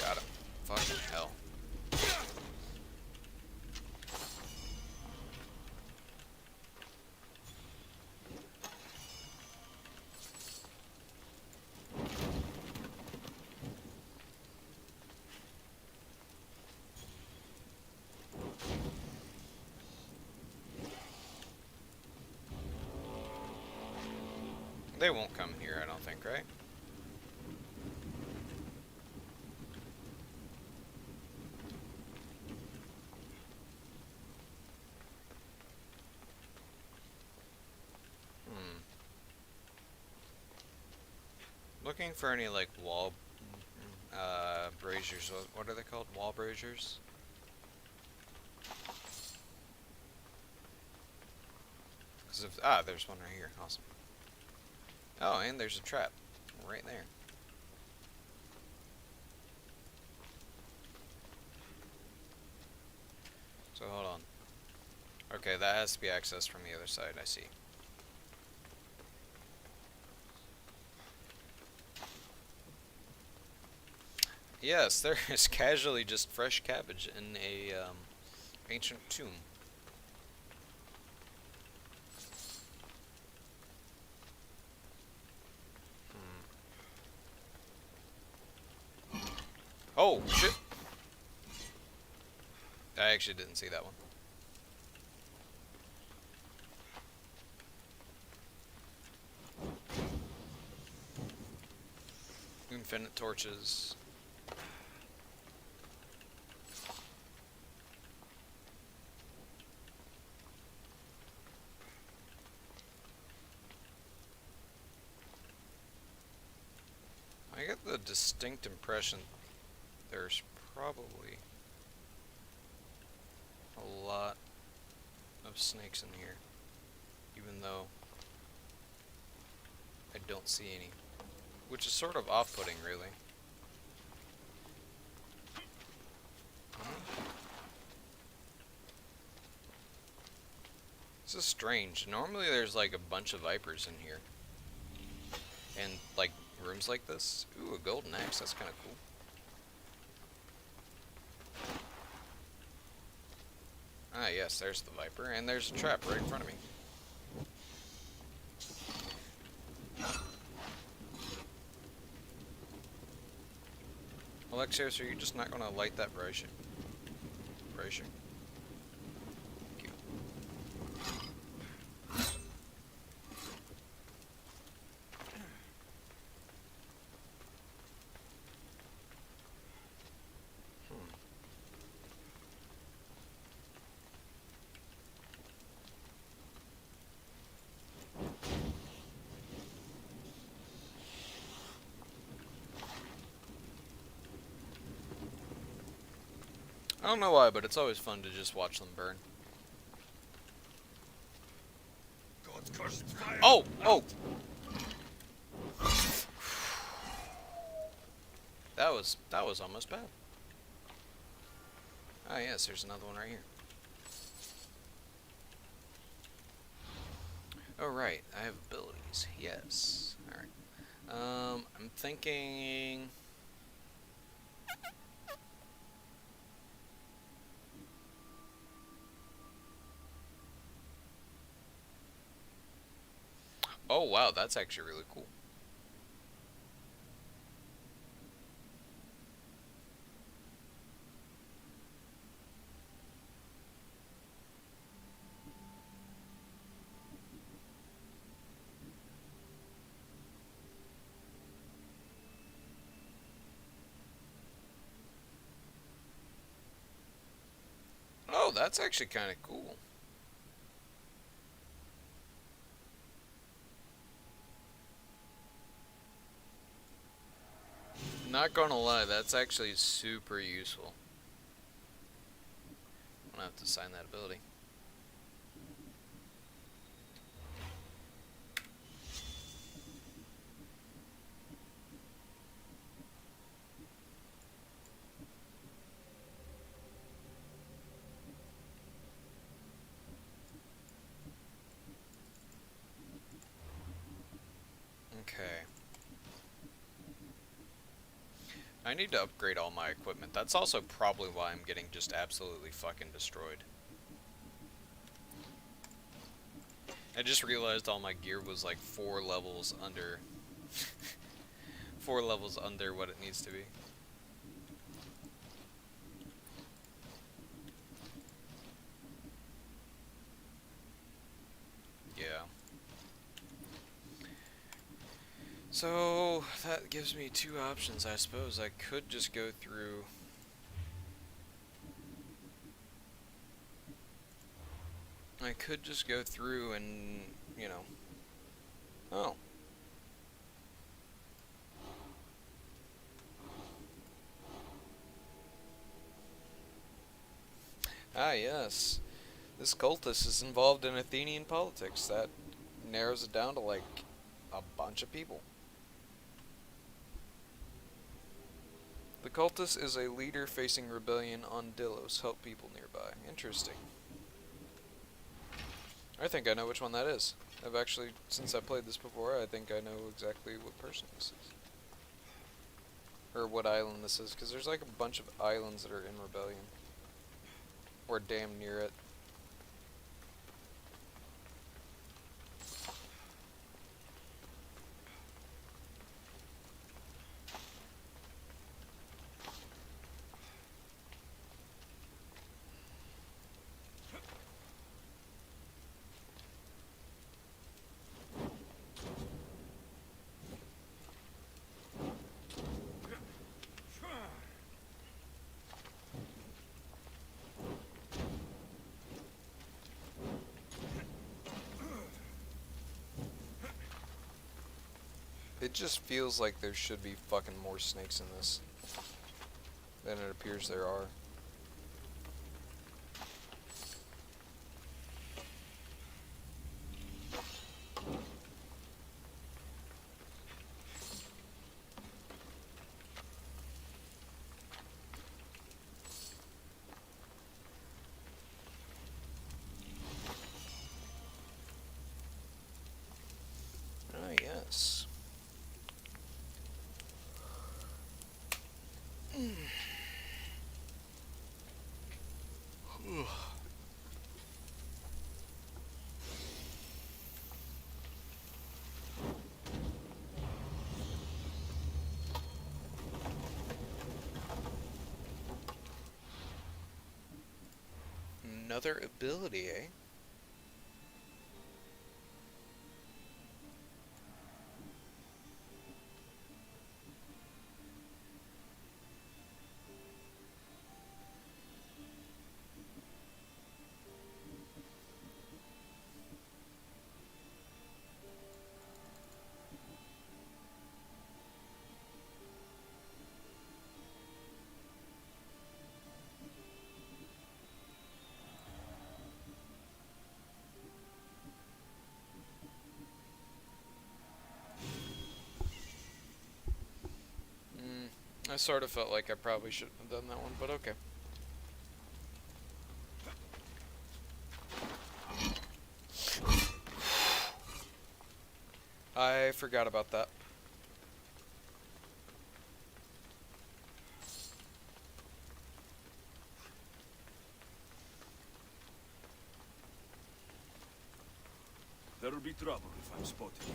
Speaker 1: Got him. Fucking hell. They won't come here, I don't think, right? Looking for any, like, wall braziers. What are they called? Wall braziers? There's one right here. Awesome. Oh, and there's a trap right there. So hold on. Okay, that has to be accessed from the other side, I see. Yes, there is casually just fresh cabbage in a ancient tomb. Oh, shit! I actually didn't see that one. infinite torches. I get the distinct impression there's probably a lot of snakes in here, even though I don't see any, which is sort of off-putting, really. This is strange. Normally there's like a bunch of vipers in here. And like rooms like this. Ooh, a golden axe, that's kind of cool. Ah yes, there's the viper, and there's a trap right in front of me. Alexios, are you just not going to light that brochure? Brochure? Thank you. I don't know why, but it's always fun to just watch them burn.
Speaker 6: God's cursed fire.
Speaker 1: Oh! Oh! That was almost bad. Ah yes, there's another one right here. Oh right, I have abilities. Yes. Alright. I'm thinking... Oh wow, that's actually really cool. Oh, that's actually kind of cool. Not gonna lie, that's actually super useful. I'm gonna have to assign that ability. Okay. I need to upgrade all my equipment. That's also probably why I'm getting just absolutely fucking destroyed. I just realized all my gear was like 4 levels under 4 levels under what it needs to be. Yeah. So that gives me 2 options, I suppose. I could just go through... I could just go through and, you know... Oh. Ah, yes. This cultist is involved in Athenian politics. That narrows it down to, like, a bunch of people. The cultist is a leader facing rebellion on Delos. Help people nearby. Interesting. I think I know which one that is. I've actually, since I played this before, I think I know exactly what person this is. Or what island this is, because there's like a bunch of islands that are in rebellion. Or damn near it. It just feels like there should be fucking more snakes in this than it appears there are. Ah, yes. Another ability, eh? I sort of felt like I probably shouldn't have done that one, but okay. I forgot about that.
Speaker 4: There'll be trouble if I'm spotted here.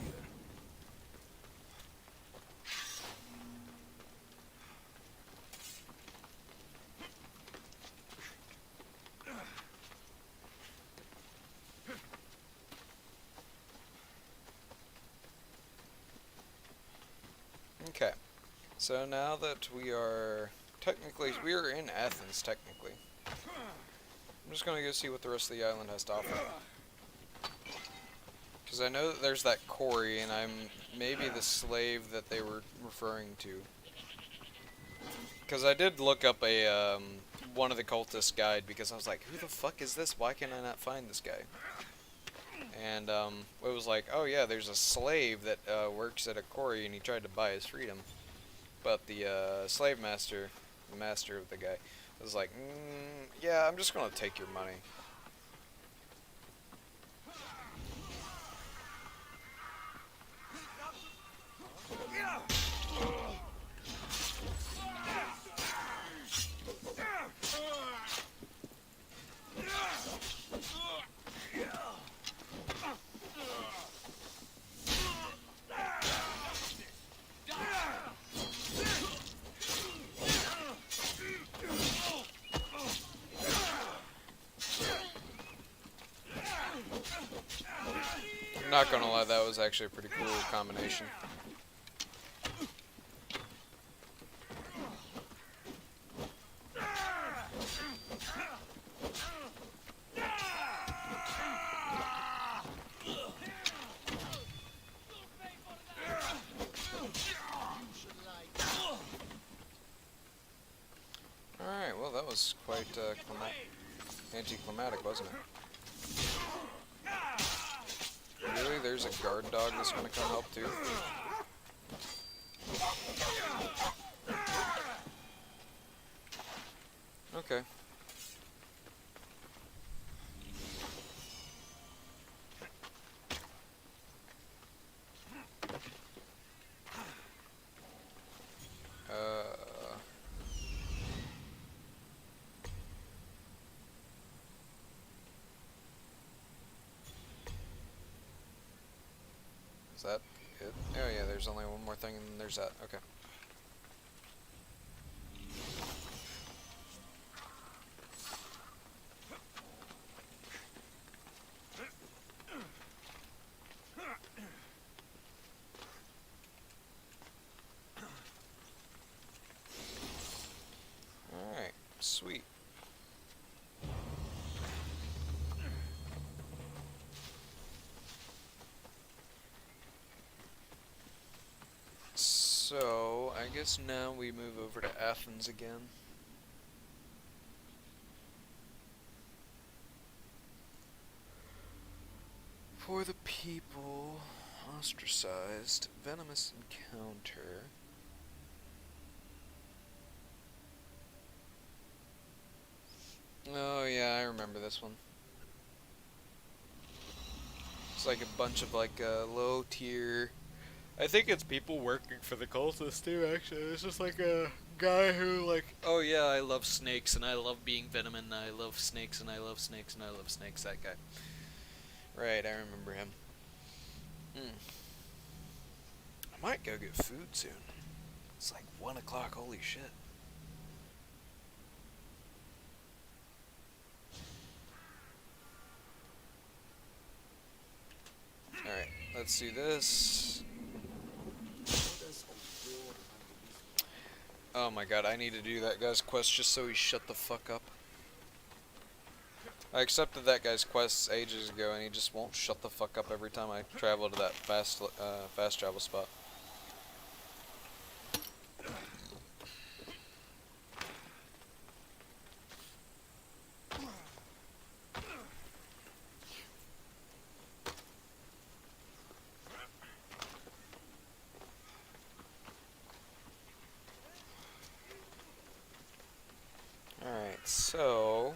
Speaker 1: Okay, so now that we are in Athens, technically. I'm just gonna go see what the rest of the island has to offer. Because I know that there's that quarry, and I'm maybe the slave that they were referring to. Because I did look up a, one of the cultists' guide, because I was like, who the fuck is this? Why can I not find this guy? And, it was like, oh yeah, there's a slave that, works at a quarry, and he tried to buy his freedom. But the, slave master, the master of the guy, was like, yeah, I'm just gonna take your money. Not gonna lie, that was actually a pretty cool combination. Alright, well that was quite anticlimactic, wasn't it? Really? There's a guard dog that's gonna come help too? Okay. Is that it? Oh yeah, there's only one more thing and there's that. Okay. Alright, sweet. So, I guess now we move over to Athens again. For the people, ostracized, venomous encounter. Oh yeah, I remember this one. It's like a bunch of like low tier. I think it's people working for the cultists too. Actually, it's just like a guy who like, oh yeah, I love snakes and I love being venomous and I love snakes and I love snakes and I love snakes. That guy. Right, I remember him. I might go get food soon. It's like 1 o'clock. Holy shit. Alright, let's do this. Oh my god, I need to do that guy's quest just so he shut the fuck up. I accepted that guy's quest ages ago and he just won't shut the fuck up every time I travel to that fast travel spot. Alright, so...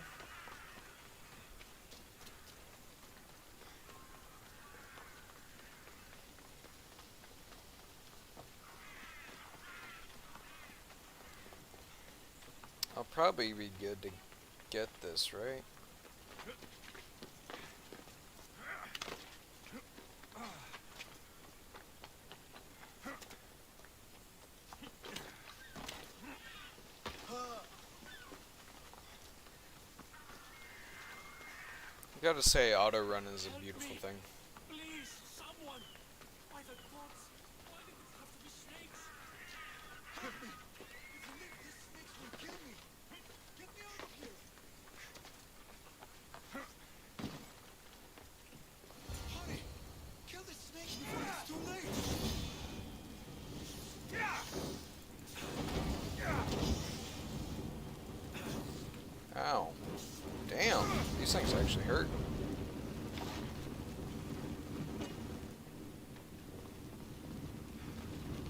Speaker 1: I'll probably be good to get this, right? I gotta say, auto run is a beautiful thing.
Speaker 7: Please, someone! By the gods, why did it have to be snakes? Help me! If you leave, these snakes will kill me! Get me out of here! Hurry! Kill the snakes before it's too late!
Speaker 1: Ow. Damn, these things actually hurt.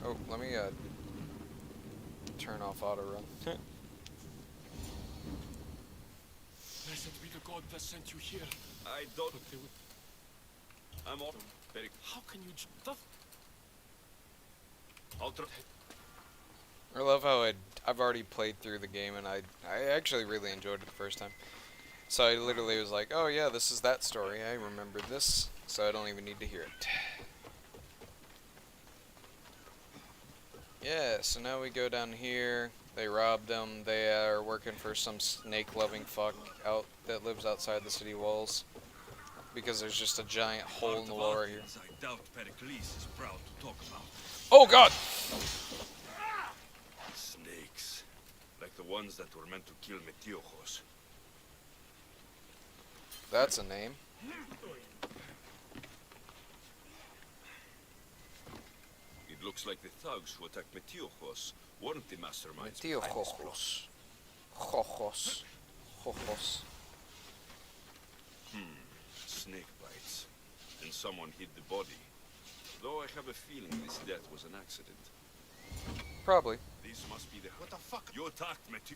Speaker 1: Oh, let me turn off auto run.
Speaker 7: Blessed be the god that sent you here.
Speaker 3: I don't. I'm all very.
Speaker 7: How can you
Speaker 3: I'll try.
Speaker 1: I love how I've already played through the game and I actually really enjoyed it the first time. So I literally was like, oh yeah, this is that story. I remember this, so I don't even need to hear it. Yeah, so now we go down here. They robbed them. They are working for some snake-loving fuck out that lives outside the city walls. Because there's just a giant hole in the wall right here.
Speaker 6: I doubt Pericles is proud to talk about.
Speaker 1: Oh god!
Speaker 3: Snakes, like the ones that were meant to kill Metiochos.
Speaker 1: That's a name.
Speaker 3: It looks like the thugs who attacked Metiochos weren't the masterminds.
Speaker 1: Metiochos. Chojos. Chojos.
Speaker 3: Snake bites. And someone hid the body. Though I have a feeling this death was an accident.
Speaker 1: Probably.
Speaker 3: This must be the...
Speaker 7: What the fuck?
Speaker 3: You attacked Metiochos.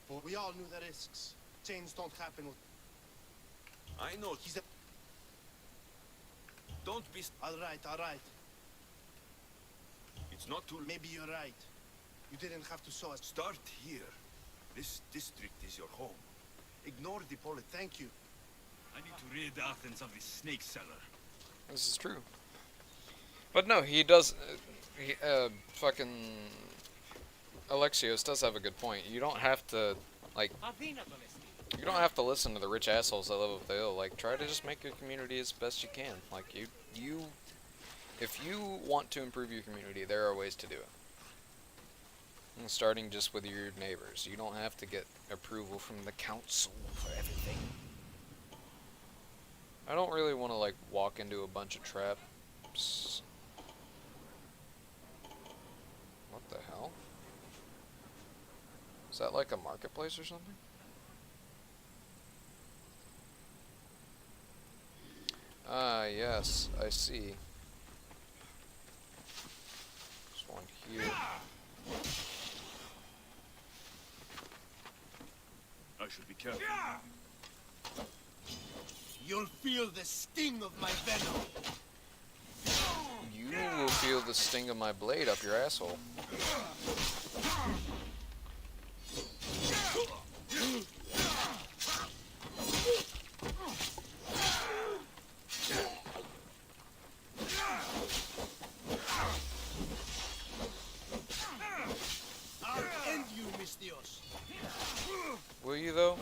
Speaker 7: But we all knew the risks. Change don't happen with...
Speaker 3: I know.
Speaker 7: He's a...
Speaker 3: Don't be...
Speaker 7: Alright, alright.
Speaker 3: It's not too...
Speaker 7: Maybe you're right. You didn't have to show us.
Speaker 3: Start here. This district is your home.
Speaker 7: Ignore the bullet. Thank you.
Speaker 6: I need to rid Athens of this snake seller.
Speaker 1: This is true. But no, he does... fucking... Alexios does have a good point. You don't have to, like... You don't have to listen to the rich assholes that live up the hill. Like, try to just make your community as best you can. Like, if you want to improve your community, there are ways to do it. And starting just with your neighbors. You don't have to get approval from the council for everything. I don't really want to, like, walk into a bunch of traps. Is that like a marketplace or something? Ah, yes, I see. There's one here.
Speaker 6: I should be careful.
Speaker 7: You'll feel the sting of my venom.
Speaker 1: You will feel the sting of my blade up your asshole.
Speaker 7: I'll end you, Mis Dios.
Speaker 1: Will you, though?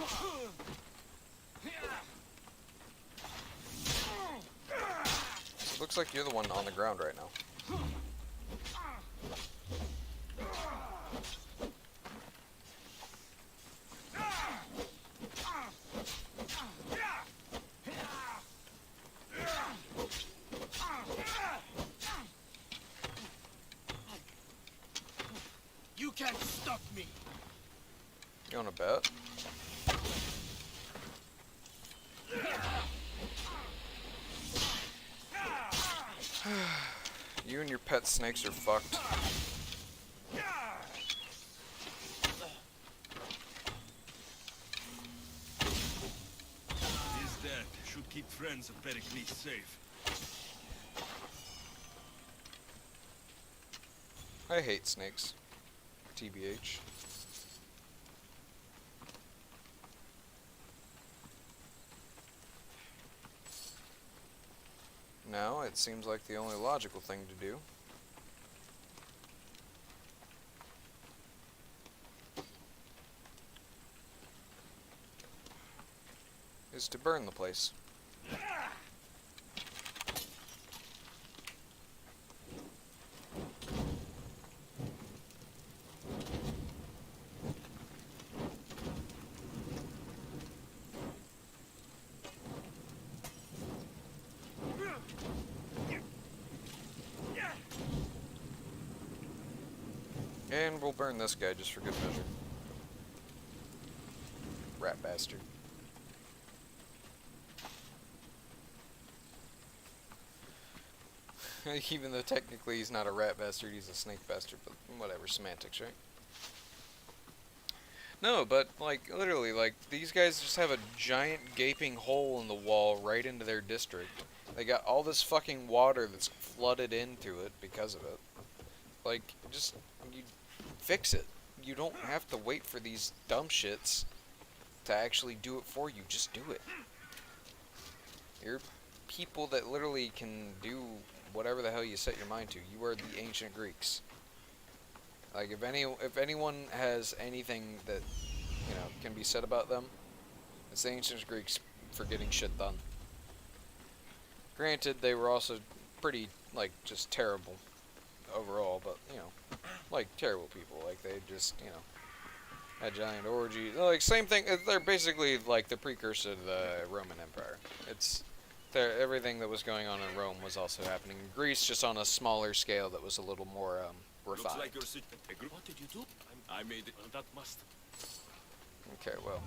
Speaker 1: It looks like you're the one on the ground right now.
Speaker 7: You can't stop me.
Speaker 1: You wanna bet? You and your pet snakes are fucked.
Speaker 6: His death should keep friends of Pericles safe.
Speaker 1: I hate snakes. TBH. Now, it seems like the only logical thing to do is to burn the place. And we'll burn this guy just for good measure. Rat bastard. Even though technically he's not a rat bastard, he's a snake bastard, but whatever, semantics, right? No, but, like, literally, like, these guys just have a giant gaping hole in the wall right into their district. They got all this fucking water that's flooded into it because of it. Like, just, you fix it. You don't have to wait for these dumb shits to actually do it for you. Just do it. You're people that literally can do whatever the hell you set your mind to. You are the ancient Greeks. Like, if anyone has anything that, you know, can be said about them, it's the ancient Greeks for getting shit done. Granted, they were also pretty, like, just terrible overall, but, you know, like, terrible people. Like, they just, you know, had giant orgies. Like, same thing. They're basically, like, the precursor to the Roman Empire. It's... everything that was going on in Rome was also happening in Greece, just on a smaller scale that was a little more refined.
Speaker 3: Looks like you're
Speaker 2: What did you do?
Speaker 3: I made it.
Speaker 2: Well, that must...
Speaker 1: Okay, well.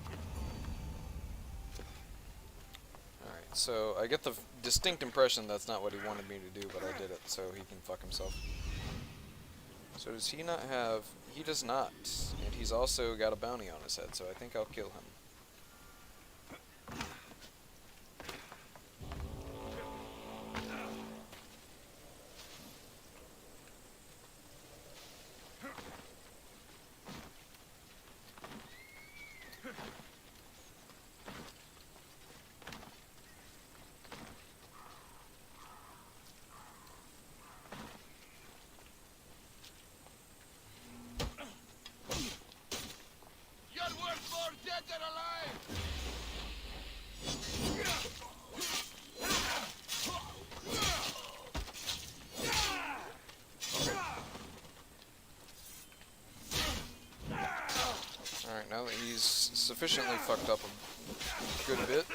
Speaker 1: Alright, so I get the distinct impression that's not what he wanted me to do, but I did it, so he can fuck himself. So does he not have... He does not. And he's also got a bounty on his head, so I think I'll kill him.
Speaker 2: You're worth more dead than alive!
Speaker 1: Alright, now that he's sufficiently fucked up a good bit...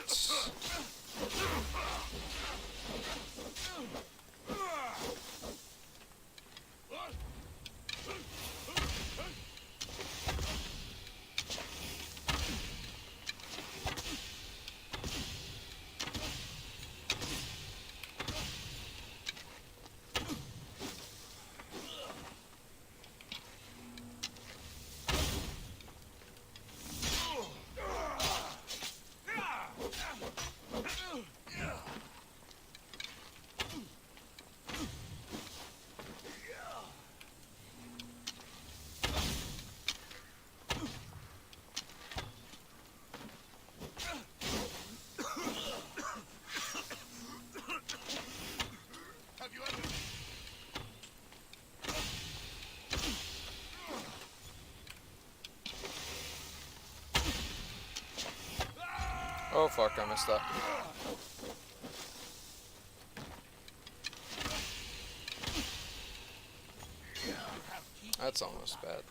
Speaker 1: Oh fuck, I messed up. That's almost bad.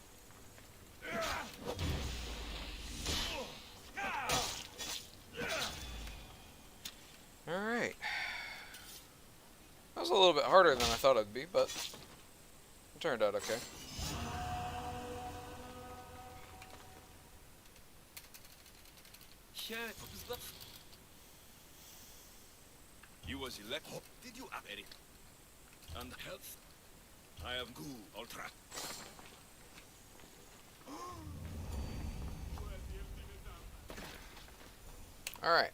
Speaker 1: Alright. That was a little bit harder than I thought it'd be, but it turned out okay.
Speaker 3: You was elected. Did you have any? And health? I have goo ultra.
Speaker 1: Alright.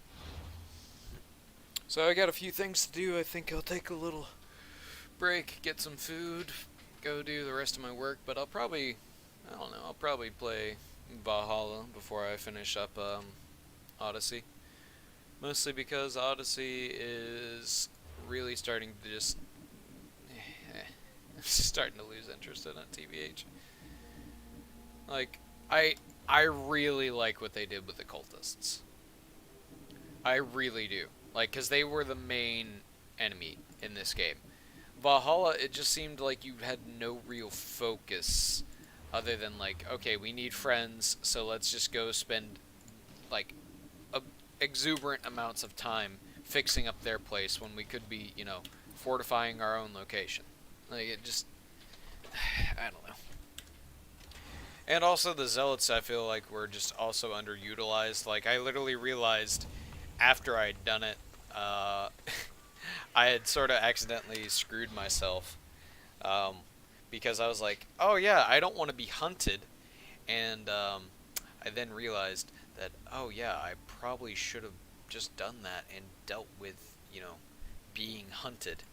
Speaker 1: So I got a few things to do. I think I'll take a little break, get some food, go do the rest of my work, but I'll probably, I don't know, I'll probably play Valhalla before I finish up Odyssey. Mostly because Odyssey is really starting to just starting to lose interest in it, TBH. Like, I really like what they did with the cultists. I really do. Like, because they were the main enemy in this game. Valhalla, it just seemed like you had no real focus other than, like, okay, we need friends, so let's just go spend, like, exuberant amounts of time fixing up their place when we could be, you know, fortifying our own location. Like, it just, I don't know. And also the Zealots, I feel like, were just also underutilized. Like, I literally realized after I'd done it, I had sort of accidentally screwed myself. Because I was like, oh yeah, I don't want to be hunted. And I then realized that, oh yeah, I probably should have just done that and dealt with, you know, being hunted.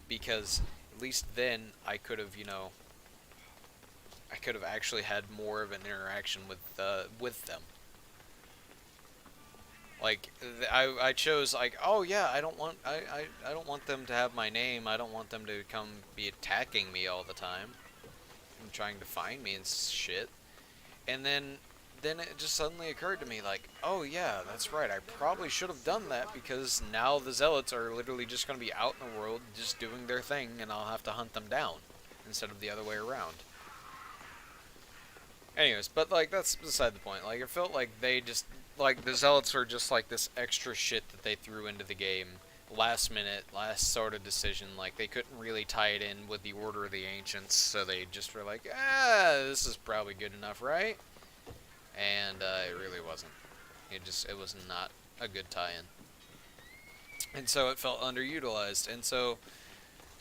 Speaker 1: Because at least then I could have, you know, I could have actually had more of an interaction with them. Like, I chose, like, oh yeah, I don't want them to have my name. I don't want them to come be attacking me all the time and trying to find me and shit. And then it just suddenly occurred to me, like, oh yeah, that's right, I probably should have done that, because now the Zealots are literally just going to be out in the world just doing their thing, and I'll have to hunt them down instead of the other way around. Anyways, but, like, that's beside the point. Like, it felt like they just, like, the Zealots were just, like, this extra shit that they threw into the game. Last minute, last sort of decision. Like, they couldn't really tie it in with the Order of the Ancients, so they just were like, this is probably good enough, right? And, it really wasn't. It was not a good tie-in. And so it felt underutilized. And so,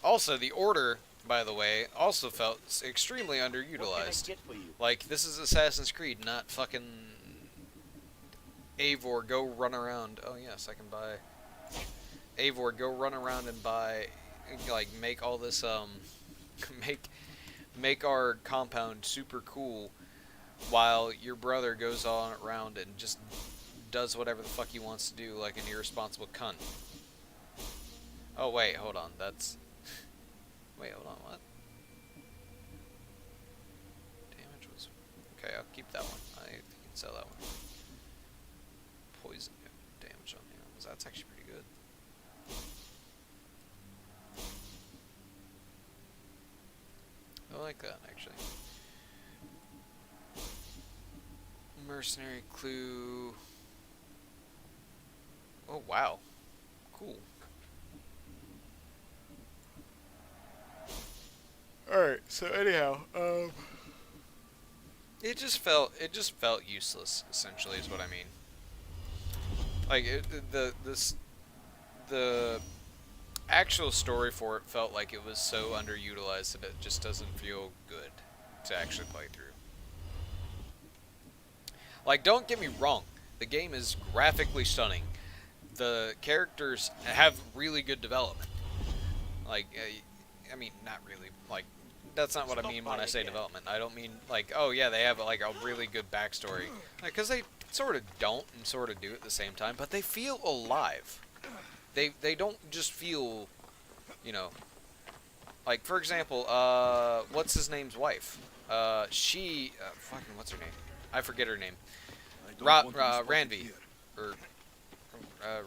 Speaker 1: also, the Order, by the way, also felt extremely underutilized. Like, this is Assassin's Creed, not fucking Eivor, go run around. Oh yes, I can buy Eivor, go run around and buy, like, make all this, make our compound super cool, while your brother goes on around and just does whatever the fuck he wants to do like an irresponsible cunt. Oh wait, hold on, that's... Wait, hold on, what? Damage was... Okay, I'll keep that one. I can sell that one. Poison damage on the that's actually pretty good. I like that, actually. Mercenary clue. Oh, wow. Cool. Alright, so anyhow, it just felt useless, essentially, is what I mean. Like, the actual story for it felt like it was so underutilized that it just doesn't feel good to actually play through. Like, don't get me wrong, the game is graphically stunning. The characters have really good development. Like, I mean, not really, like, that's not what I mean when I say development. I don't mean, like, oh yeah, they have, like, a really good backstory. Like, because they sort of don't and sort of do at the same time, but they feel alive. They don't just feel, you know, like, for example, what's his name's wife? Fucking, what's her name? I forget her name. Ranvi, or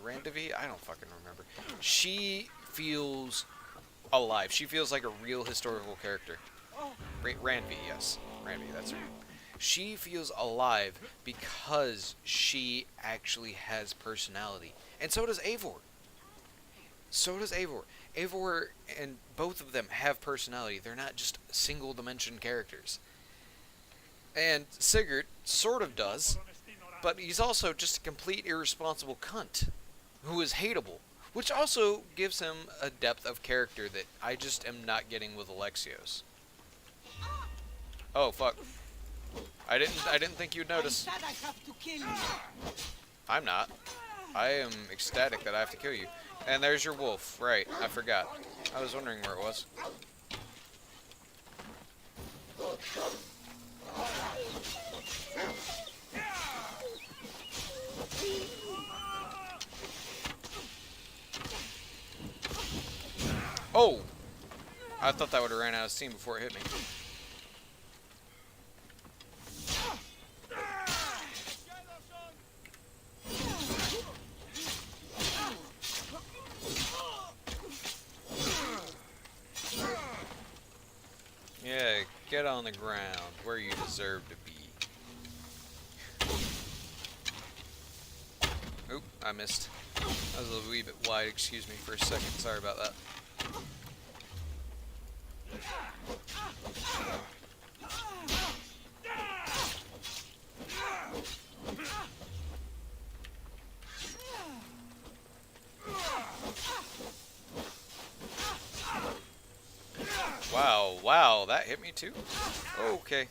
Speaker 1: Randavi? I don't fucking remember. She feels alive. She feels like a real historical character. Ranvi, yes. Ranvi, that's her. She feels alive because she actually has personality. And so does Eivor. So does Eivor. Eivor and both of them have personality. They're not just single-dimension characters. And Sigurd sort of does, but he's also just a complete irresponsible cunt who is hateable, which also gives him a depth of character that I just am not getting with Alexios. Oh fuck. I didn't think you'd notice.
Speaker 9: I have to kill you.
Speaker 1: I'm not. I am ecstatic that I have to kill you. And there's your wolf. Right, I forgot. I was wondering where it was. Oh! I thought that would have ran out of steam before it hit me. Yeah, get on the ground where you deserve to be. Oop, I missed. I was a wee bit wide, excuse me for a second, sorry about that. Wow, wow, that hit me too? Okay.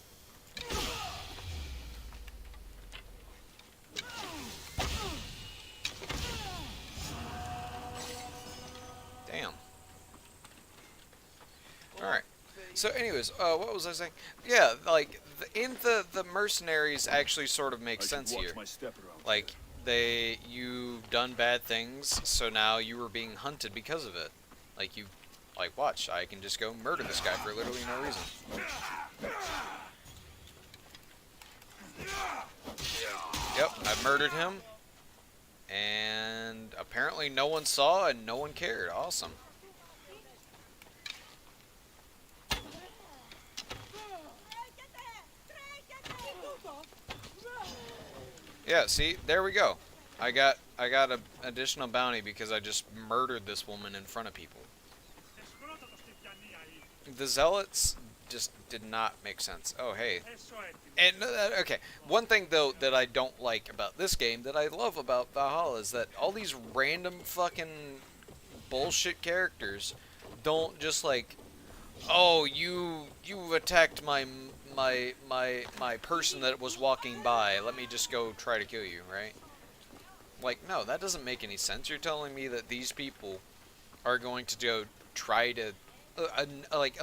Speaker 1: Damn. Alright. So anyways, what was I saying? Yeah, like, in the mercenaries actually sort of make sense here. Like, you've done bad things, so now you were being hunted because of it. Like, watch, I can just go murder this guy for literally no reason. Yep, I murdered him. And apparently no one saw and no one cared. Awesome. Yeah, see, there we go. I got an additional bounty because I just murdered this woman in front of people. The zealots just did not make sense. Oh, hey. And, okay, one thing, though, that I don't like about this game, that I love about Valhalla, is that all these random fucking bullshit characters don't just, like, oh, you attacked my person that was walking by, let me just go try to kill you, right? Like, no, that doesn't make any sense. You're telling me that these people are going to go try to...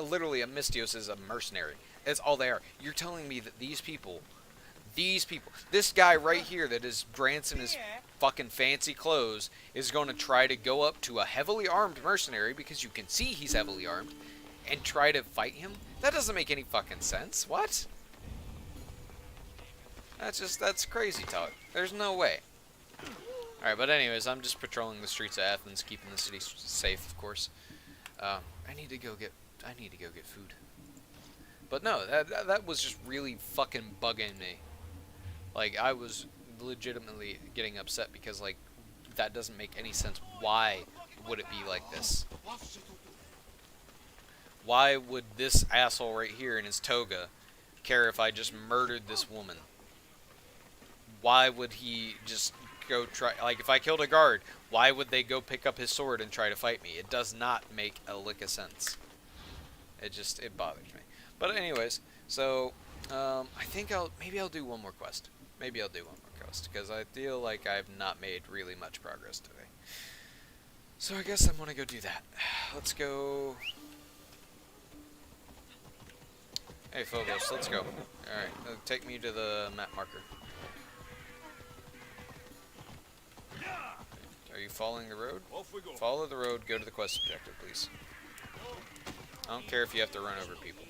Speaker 1: literally, a Mystios is a mercenary. That's all they are. You're telling me that these people, this guy right here that is prancing his fucking fancy clothes is going to try to go up to a heavily armed mercenary, because you can see he's heavily armed, and try to fight him? That doesn't make any fucking sense. What? That's crazy talk. There's no way. Alright, but anyways, I'm just patrolling the streets of Athens, keeping the city safe, of course. I need to go get food. But no, that was just really fucking bugging me. Like, I was legitimately getting upset because, like, that doesn't make any sense. Why would it be like this? Why would this asshole right here in his toga care if I just murdered this woman? Why would he just go try... Like, if I killed a guard, why would they go pick up his sword and try to fight me? It does not make a lick of sense. It bothers me. But anyways, so, I think maybe I'll do one more quest. Maybe I'll do one more quest, because I feel like I've not made really much progress today. So I guess I'm gonna go do that. Let's go... Hey, Phobos, let's go. Alright, take me to the map marker. Are you following the road?
Speaker 6: Off we go.
Speaker 1: Follow the road, go to the quest objective, please. I don't care if you have to run over people.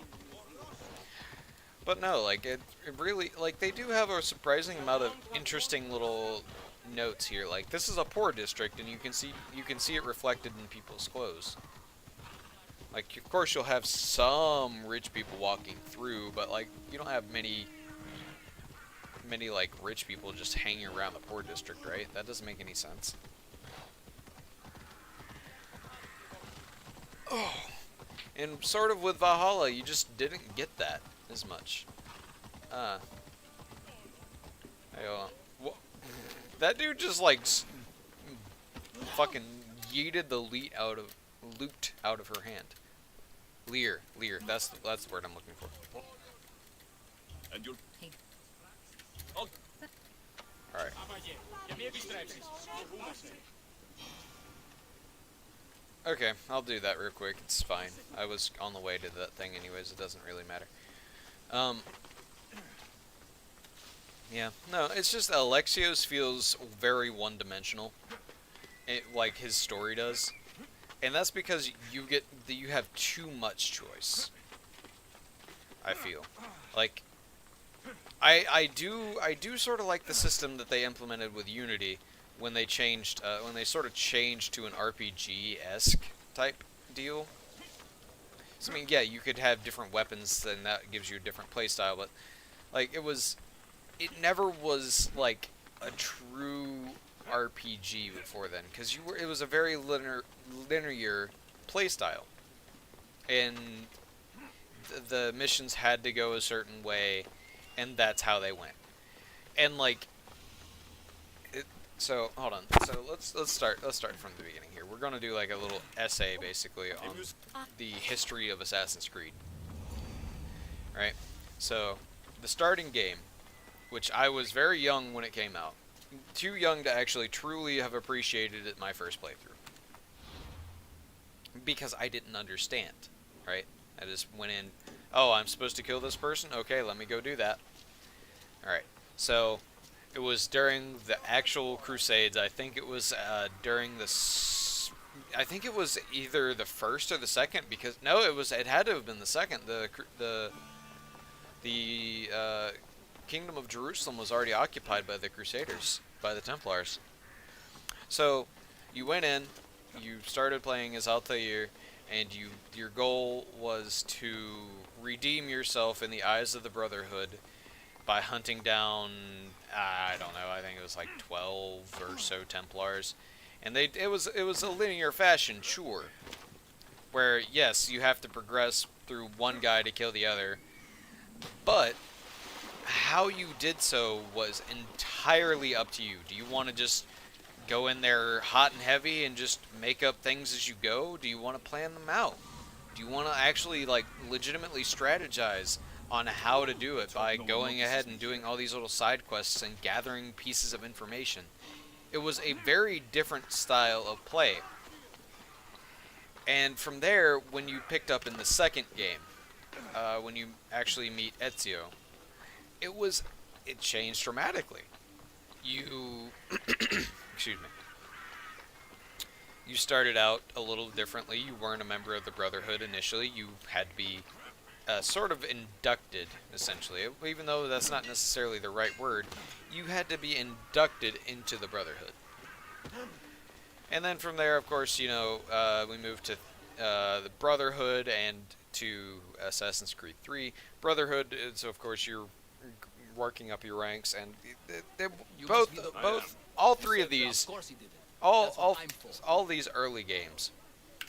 Speaker 1: But no, like, it really, like, they do have a surprising amount of interesting little notes here. Like, this is a poor district, and you can see it reflected in people's clothes. Like, of course, you'll have some rich people walking through, but like, you don't have many like rich people just hanging around the poor district, right? That doesn't make any sense. Oh, and sort of with Valhalla, you just didn't get that as much. That dude just like fucking yeeted the loot out of her hand. Leer, that's the word I'm looking for.
Speaker 6: And you'll...
Speaker 1: Alright. Okay, I'll do that real quick. It's fine. I was on the way to that thing anyways. It doesn't really matter. Yeah. No, it's just Alexios feels very one-dimensional. Like his story does. And that's because you have too much choice. I feel. Like, I do sort of like the system that they implemented with Unity when they sort of changed to an RPG-esque type deal. So I mean, yeah, you could have different weapons, and that gives you a different playstyle, but like it never was like a true RPG before then, because it was a very linear playstyle, and the missions had to go a certain way, and that's how they went. And like, so hold on. So let's start from the beginning here. We're gonna do like a little essay basically on the history of Assassin's Creed. Right? So the starting game, which I was very young when it came out, too young to actually truly have appreciated it my first playthrough, because I didn't understand. Right? I just went in. Oh, I'm supposed to kill this person? Okay, let me go do that. Alright, so it was during the actual Crusades. I think it was during the... I think it was either the first or the second, because... No, it had to have been the second. The Kingdom of Jerusalem was already occupied by the Crusaders, by the Templars. So, you went in, you started playing as Altair, and your goal was to redeem yourself in the eyes of the Brotherhood by hunting down, I don't know, I think it was like 12 or so Templars. And it was a linear fashion, sure, where yes, you have to progress through one guy to kill the other, but how you did so was entirely up to you. Do you want to just go in there hot and heavy and just make up things as you go? Do you want to plan them out? Do you want to actually like legitimately strategize on how to do it by going ahead and doing all these little side quests and gathering pieces of information? It was a very different style of play. And from there, when you picked up in the second game, when you actually meet Ezio, it changed dramatically. You excuse me. You started out a little differently. You weren't a member of the Brotherhood initially. You had to be sort of inducted, essentially. Even though that's not necessarily the right word, you had to be inducted into the Brotherhood. And then from there, of course, you know, we moved to the Brotherhood and to Assassin's Creed 3. Brotherhood is, of course, you're working up your ranks, and all three of these, all these early games.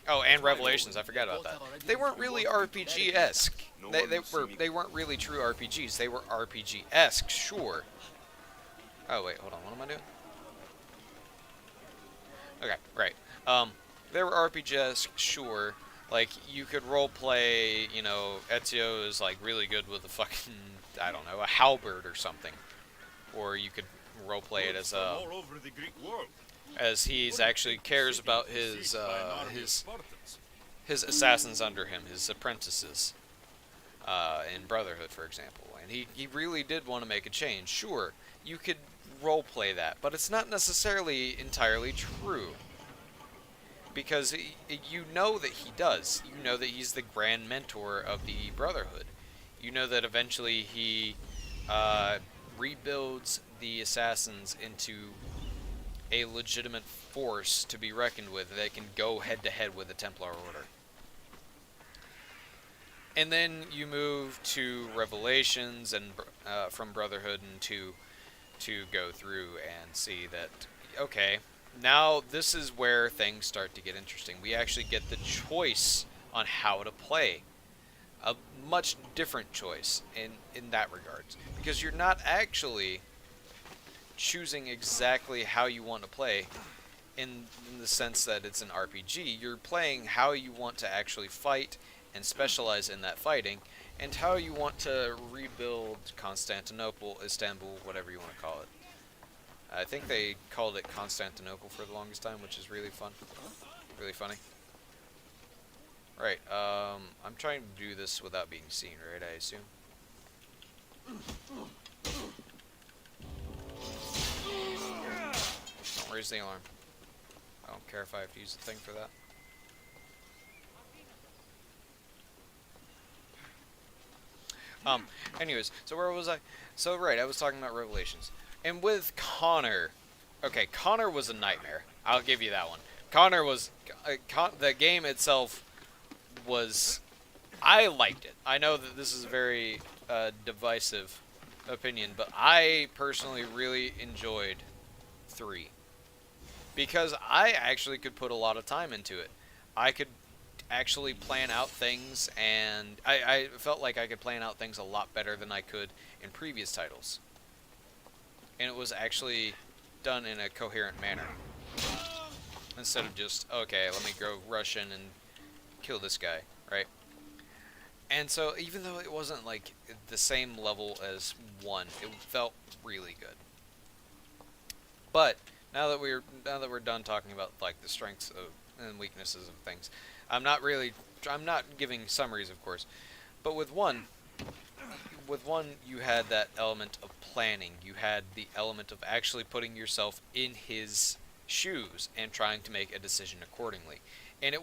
Speaker 1: Oh, and Revelations, I forgot about that. They weren't really RPG-esque. They weren't really true RPGs. They were RPG-esque, sure. Oh wait, hold on. What am I doing? Okay, right. They were RPG-esque, sure. Like, you could roleplay, you know, Ezio is, like, really good with a fucking, I don't know, a halberd or something. Or you could roleplay it as he's actually cares about his assassins under him, his apprentices, in Brotherhood, for example. And he really did want to make a change. Sure, you could roleplay that, but it's not necessarily entirely true. Because you know that he does. You know that he's the grand mentor of the Brotherhood. You know that eventually he rebuilds the assassins into a legitimate force to be reckoned with that can go head-to-head with the Templar Order. And then you move to Revelations and from Brotherhood and to go through and see that, okay, now this is where things start to get interesting. We actually get the choice on how to play. A much different choice in that regard. Because you're not actually choosing exactly how you want to play in the sense that it's an RPG. You're playing how you want to actually fight and specialize in that fighting, and how you want to rebuild Constantinople, Istanbul, whatever you want to call it. I think they called it Constantinople for the longest time, which is really fun. Really funny. Right, I'm trying to do this without being seen, right, I assume? Don't raise the alarm. I don't care if I have to use the thing for that. Anyways, so where was I? So, right, I was talking about Revelations. And with Connor, okay, Connor was a nightmare. I'll give you that one. Connor was, the game itself was, I liked it. I know that this is a very divisive opinion, but I personally really enjoyed 3. Because I actually could put a lot of time into it. I could actually plan out things, and I felt like I could plan out things a lot better than I could in previous titles. And it was actually done in a coherent manner. Instead of just, okay, let me go rush in and kill this guy, right? And so, even though it wasn't like the same level as 1, it felt really good. But now that we're done talking about like the strengths of and weaknesses of things, I'm not giving summaries, of course, but with one you had that element of planning. You had the element of actually putting yourself in his shoes and trying to make a decision accordingly. And it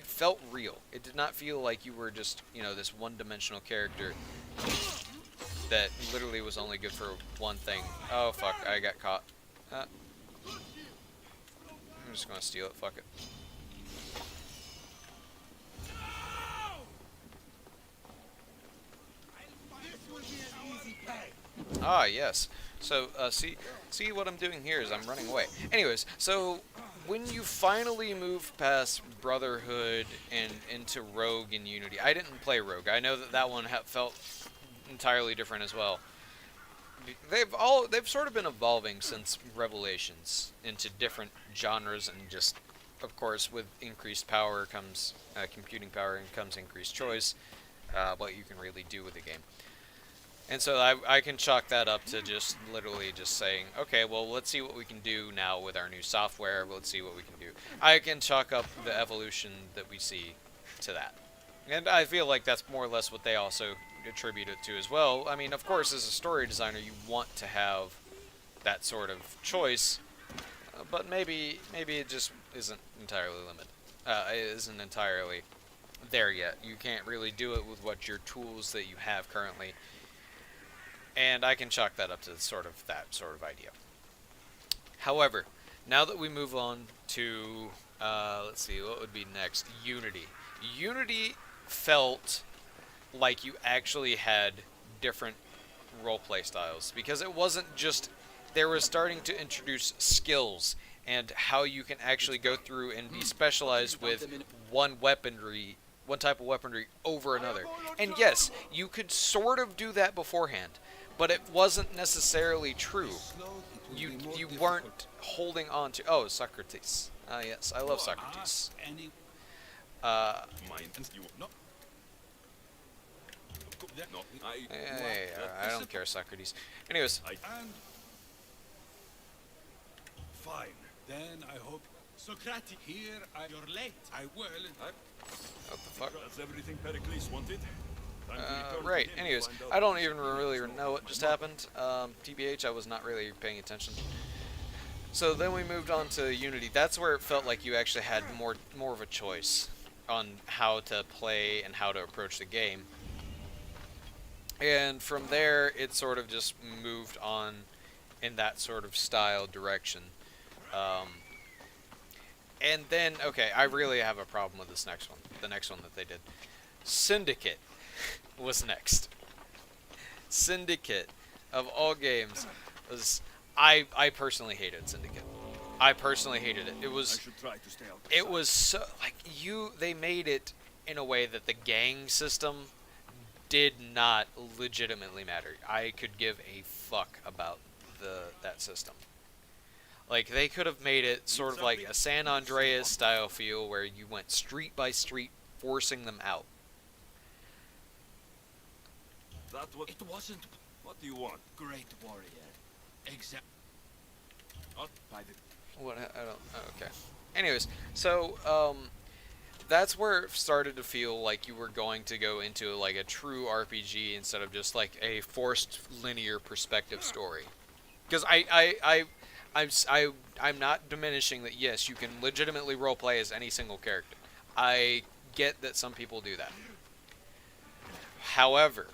Speaker 1: felt real. It did not feel like you were just, this one-dimensional character that literally was only good for one thing. Oh fuck, I got caught. I'm just gonna steal it, fuck it. Ah, yes. So, see what I'm doing here is I'm running away. Anyways, so when you finally move past Brotherhood and into Rogue and Unity, I didn't play Rogue. I know that one felt entirely different as well. They've sort of been evolving since Revelations into different genres, and just, of course, with increased power comes computing power and comes increased choice, what you can really do with the game. And so I can chalk that up to just literally just saying, okay, well, let's see what we can do now with our new software. Let's see what we can do. I can chalk up the evolution that we see to that. And I feel like that's more or less what they also attribute it to as well. I mean, of course, as a story designer, you want to have that sort of choice, but maybe it just isn't entirely limited. It isn't entirely there yet. You can't really do it with what your tools that you have currently. And I can chalk that up to that sort of idea. However, now that we move on to, let's see, what would be next? Unity. Unity felt like you actually had different roleplay styles, because it wasn't just, they were starting to introduce skills and how you can actually go through and be specialized with one type of weaponry over another. And yes, you could sort of do that beforehand, but it wasn't necessarily true. You weren't holding on to... Oh, Socrates. Yes, I love Socrates. Hey, I don't care, Socrates. Anyways.
Speaker 3: Fine. Then I hope...
Speaker 8: Socrates, here you're late.
Speaker 3: I will.
Speaker 1: What the fuck?
Speaker 6: That's everything Pericles wanted.
Speaker 1: Right, anyways, I don't even really know what just happened. TBH, I was not really paying attention. So then we moved on to Unity. That's where it felt like you actually had more of a choice on how to play and how to approach the game. And from there, it sort of just moved on in that sort of style direction. And then, okay, I really have a problem with this next one. The next one that they did. Syndicate was next. Syndicate, of all games, was... I personally hated Syndicate. I personally hated it. It was...
Speaker 6: I should try to stay out.
Speaker 1: It was so... Like, they made it in a way that the gang system did not legitimately matter. I could give a fuck about that system. Like, they could have made it sort of like a San Andreas style feel where you went street by street forcing them out.
Speaker 6: It wasn't. What do you want?
Speaker 2: Great warrior. Exact.
Speaker 6: By the
Speaker 1: What? I don't... Oh, okay. Anyways, so, that's where it started to feel like you were going to go into, like, a true RPG instead of just, like, a forced linear perspective story. Because I'm not diminishing that, yes, you can legitimately roleplay as any single character. I get that some people do that. However,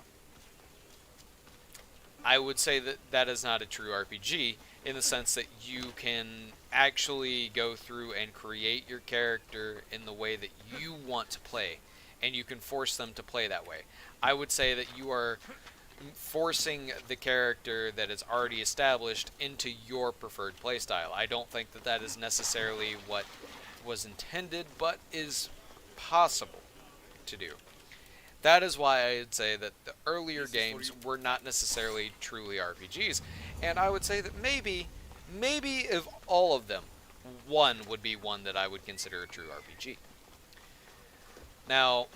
Speaker 1: I would say that that is not a true RPG in the sense that you can actually go through and create your character in the way that you want to play, and you can force them to play that way. I would say that you are forcing the character that is already established into your preferred playstyle. I don't think that that is necessarily what was intended, but is possible to do. That is why I would say that the earlier games were not necessarily truly RPGs, and I would say that maybe of all of them, one would be one that I would consider a true RPG. Now,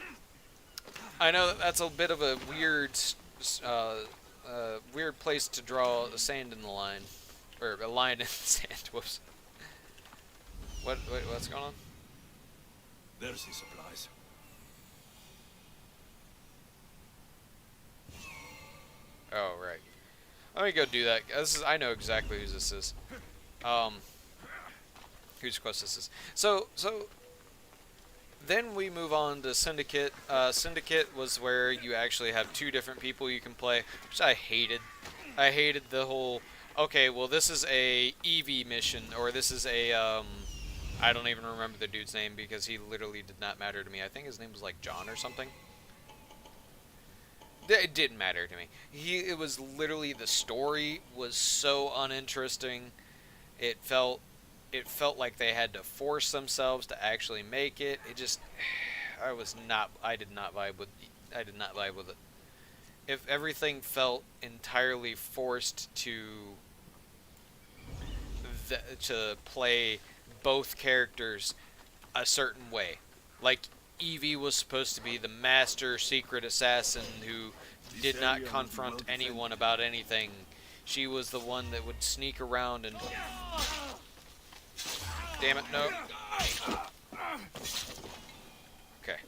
Speaker 1: I know that that's a bit of a weird place to draw the sand in the line, or a line in the sand. Whoops. What's going on?
Speaker 6: There's the supplies.
Speaker 1: Oh, right. Let me go do that. I know exactly who this is. Whose quest this is. So then we move on to Syndicate. Syndicate was where you actually have two different people you can play, which I hated. I hated the whole, okay, well, this is a EV mission, or this is a, I don't even remember the dude's name because he literally did not matter to me. I think his name was like John or something. It didn't matter to me. It was literally, the story was so uninteresting. It felt like they had to force themselves to actually make it. It just, I did not vibe with it. If everything felt entirely forced to play both characters a certain way, like Evie was supposed to be the master secret assassin who did not confront anyone about anything. She was the one that would sneak around and... Damn it, no. Okay.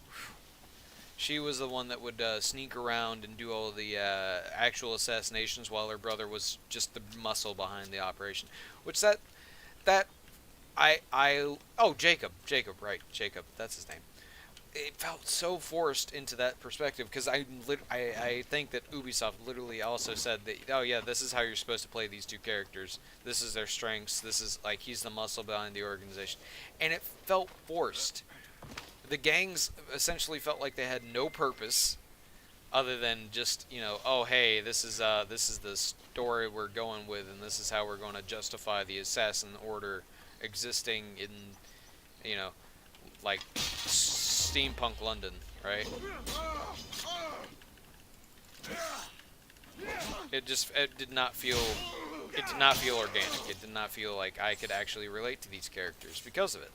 Speaker 1: She was the one that would sneak around and do all the actual assassinations while her brother was just the muscle behind the operation. Which oh, Jacob, right, Jacob, that's his name. It felt so forced into that perspective because I think that Ubisoft literally also said that, oh yeah, this is how you're supposed to play these two characters. This is their strengths. This is, like, he's the muscle behind the organization. And it felt forced. The gangs essentially felt like they had no purpose other than just, you know, oh hey, this is the story we're going with, and this is how we're going to justify the assassin order existing in, you know, like steampunk London, right? It did not feel organic. It did not feel like I could actually relate to these characters because of it.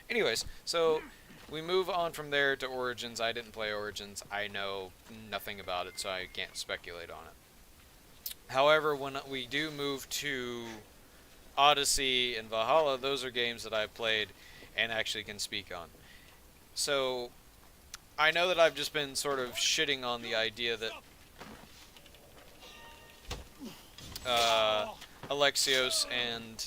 Speaker 1: Anyways, so we move on from there to Origins. I didn't play Origins. I know nothing about it, so I can't speculate on it. However, when we do move to Odyssey and Valhalla, those are games that I've played and actually can speak on. So, I know that I've just been sort of shitting on the idea that Alexios and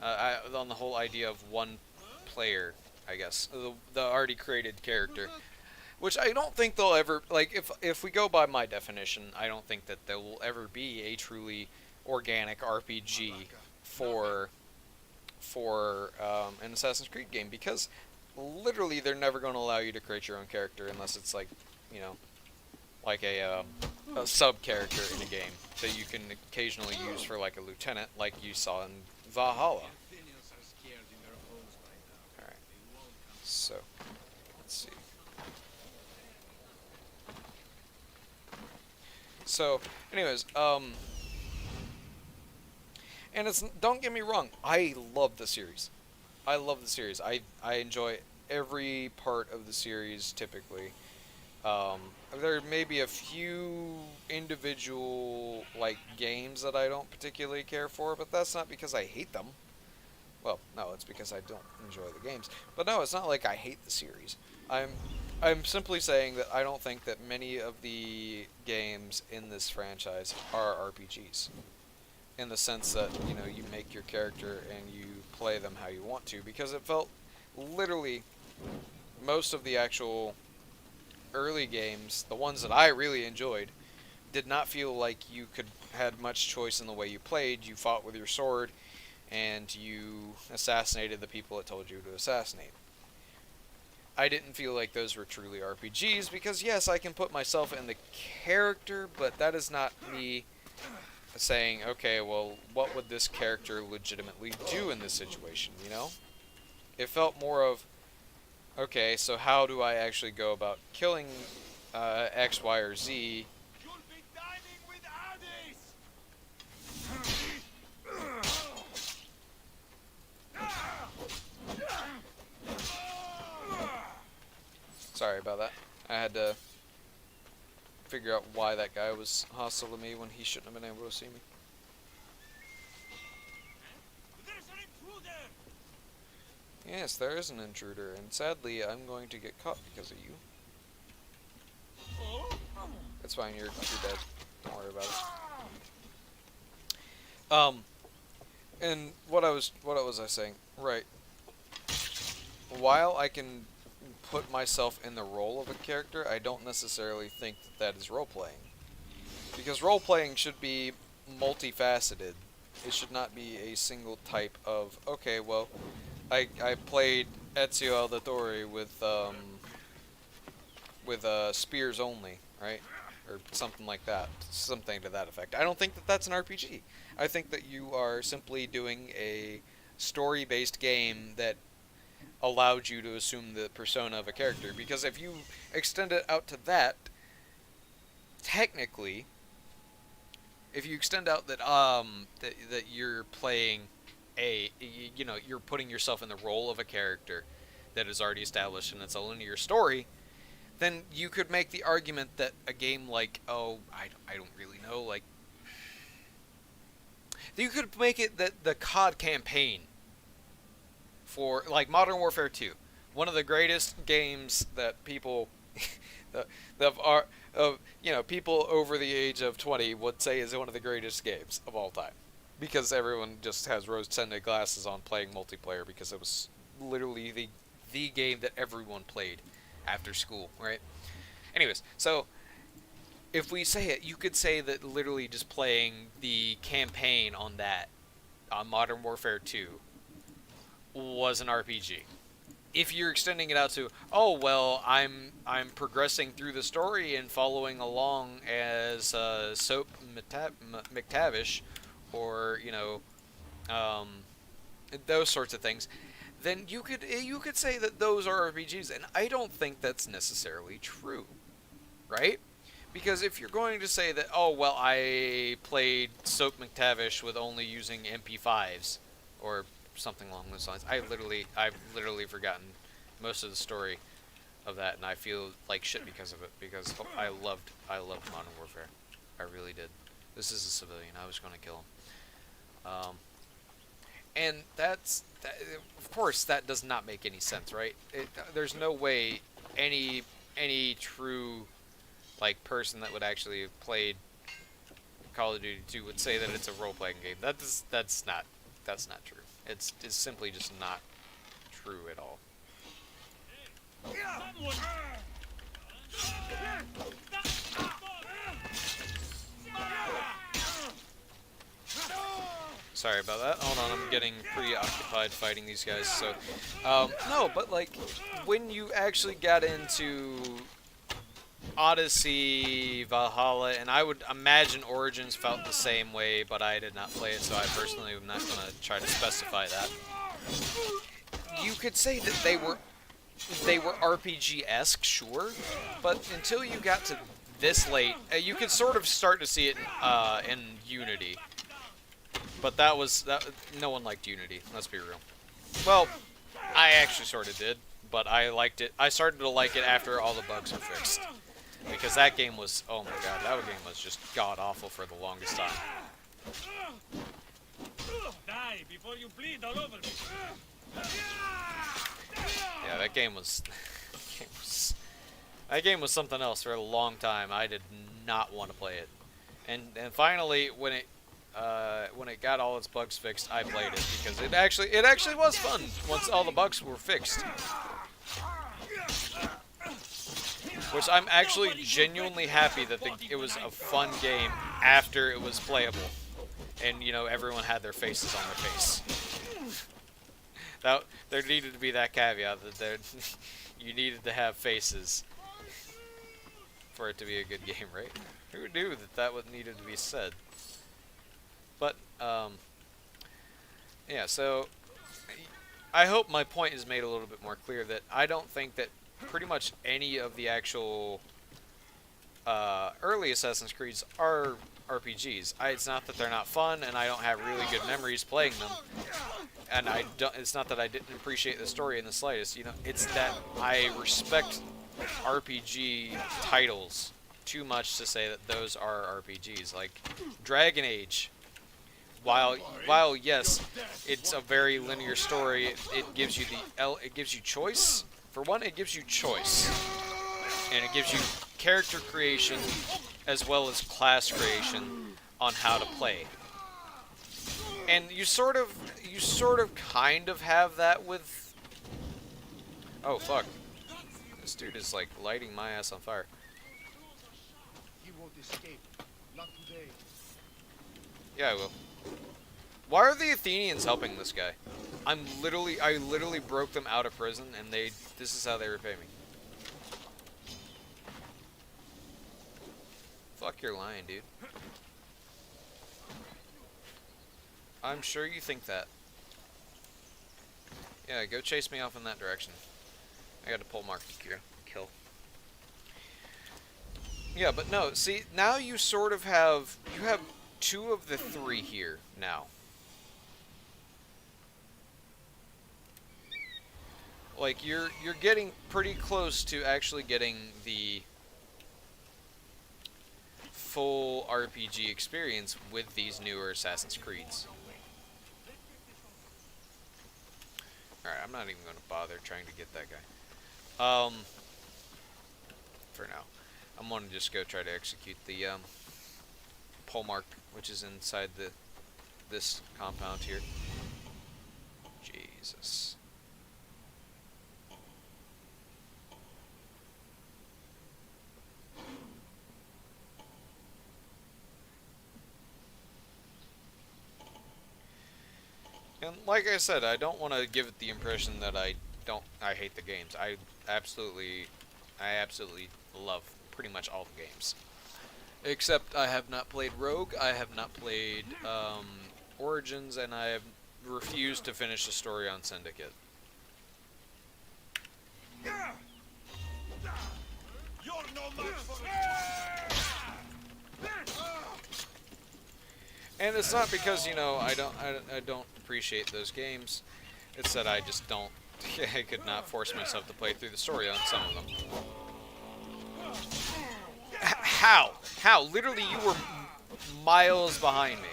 Speaker 1: on the whole idea of one player, I guess, the already created character, which I don't think they'll ever, like, if we go by my definition, I don't think that there will ever be a truly organic RPG for an Assassin's Creed game, because literally they're never going to allow you to create your own character unless it's like, you know, like a sub character in a game that you can occasionally use for like a lieutenant, like you saw in Valhalla. Alright, so let's see. So, anyways, and it's, don't get me wrong, I love the series. I love the series. I enjoy every part of the series typically. There may be a few individual like games that I don't particularly care for, but that's not because I hate them. Well, no, it's because I don't enjoy the games. But no, it's not like I hate the series. I'm simply saying that I don't think that many of the games in this franchise are RPGs. In the sense that, you know, you make your character and you play them how you want to, because it felt literally most of the actual early games, the ones that I really enjoyed, did not feel like you had much choice in the way you played. You fought with your sword and you assassinated the people it told you to assassinate. I didn't feel like those were truly RPGs, because yes, I can put myself in the character, but that is not me saying, okay, well, what would this character legitimately do in this situation, you know? It felt more of, okay, so how do I actually go about killing X, Y, or Z?
Speaker 2: You'll be dining with
Speaker 1: Sorry about that. I had to figure out why that guy was hostile to me when he shouldn't have been able to see me.
Speaker 2: There's an intruder!
Speaker 1: Yes, there is an intruder, and sadly, I'm going to get caught because of you. It's fine, you're dead. Don't worry about it. And what was I saying? Right. While I can put myself in the role of a character, I don't necessarily think that is role-playing. Because role-playing should be multifaceted. It should not be a single type of, okay, well, I played Ezio Auditore with spears only, right? Or something like that. Something to that effect. I don't think that that's an RPG. I think that you are simply doing a story-based game that allowed you to assume the persona of a character. Because if you extend it out to that, technically, if you extend out that that you're playing you know, you're putting yourself in the role of a character that is already established and it's a linear story, then you could make the argument that a game like, oh, I don't really know, like, you could make it that the COD campaign for, like, Modern Warfare 2, one of the greatest games that people you know, people over the age of 20 would say is one of the greatest games of all time, because everyone just has rose-tinted glasses on playing multiplayer, because it was literally the game that everyone played after school, right? Anyways, so if we say it, you could say that literally just playing the campaign on that, on Modern Warfare 2, was an RPG. If you're extending it out to, oh, well, I'm progressing through the story and following along as Soap McTavish, or, you know, those sorts of things, then you could say that those are RPGs, and I don't think that's necessarily true, right? Because if you're going to say that, oh, well, I played Soap McTavish with only using MP5s, or something along those lines, I've literally forgotten most of the story of that, and I feel like shit because of it, because I loved Modern Warfare. I really did. This is a civilian. I was going to kill him. And of course, that does not make any sense, right? There's no way any true, like, person that would actually have played Call of Duty 2 would say that it's a role-playing game. That's not true. It's simply just not true at all. Sorry about that. Hold on, I'm getting preoccupied fighting these guys. So, no, but like when you actually got into Odyssey, Valhalla, and I would imagine Origins felt the same way, but I did not play it, so I personally am not going to try to specify that. You could say that they were RPG-esque, sure, but until you got to this late, you could sort of start to see it in Unity. But that no one liked Unity, let's be real. Well, I actually sort of did, but I liked it. I started to like it after all the bugs were fixed. Because that game was, oh my god, that game was just god-awful for the longest time.
Speaker 6: Die before you bleed all over me.
Speaker 1: Yeah, that game was that game was something else for a long time. I did not want to play it. And finally when it got all its bugs fixed, I played it because it actually was fun once all the bugs were fixed. Which I'm actually genuinely happy that it was a fun game after it was playable. And, you know, everyone had their faces on their face. There needed to be that caveat that you needed to have faces for it to be a good game, right? Who knew that needed to be said? But, yeah, so I hope my point is made a little bit more clear that I don't think that pretty much any of the actual early Assassin's Creeds are RPGs. It's not that they're not fun, and I don't have really good memories playing them. And it's not that I didn't appreciate the story in the slightest. You know, it's that I respect RPG titles too much to say that those are RPGs. Like Dragon Age. While yes, it's a very linear story. It gives you choice. For one, it gives you choice, and it gives you character creation as well as class creation on how to play. And you sort of kind of have that with. Oh fuck! This dude is like lighting my ass on fire.
Speaker 7: He won't escape. Not today.
Speaker 1: Yeah, I will. Why are the Athenians helping this guy? I literally broke them out of prison, and this is how they repay me. Fuck, you're lying, dude. I'm sure you think that. Yeah, go chase me off in that direction. I got a pole mark to kill. Yeah, but no, see, now you sort of have, you have two of the three here now. Like, you're getting pretty close to actually getting the full RPG experience with these newer Assassin's Creeds. Alright, I'm not even going to bother trying to get that guy. For now. I'm going to just go try to execute the pole mark, which is inside this compound here. Jesus. And like I said, I don't want to give it the impression that I hate the games. I absolutely love pretty much all the games. Except I have not played Rogue, I have not played Origins, and I have refused to finish the story on Syndicate.
Speaker 6: You're no match for
Speaker 1: And it's not because, you know, I don't appreciate those games. It's that I just don't. I could not force myself to play through the story on some of them. How? How? Literally, you were miles behind me.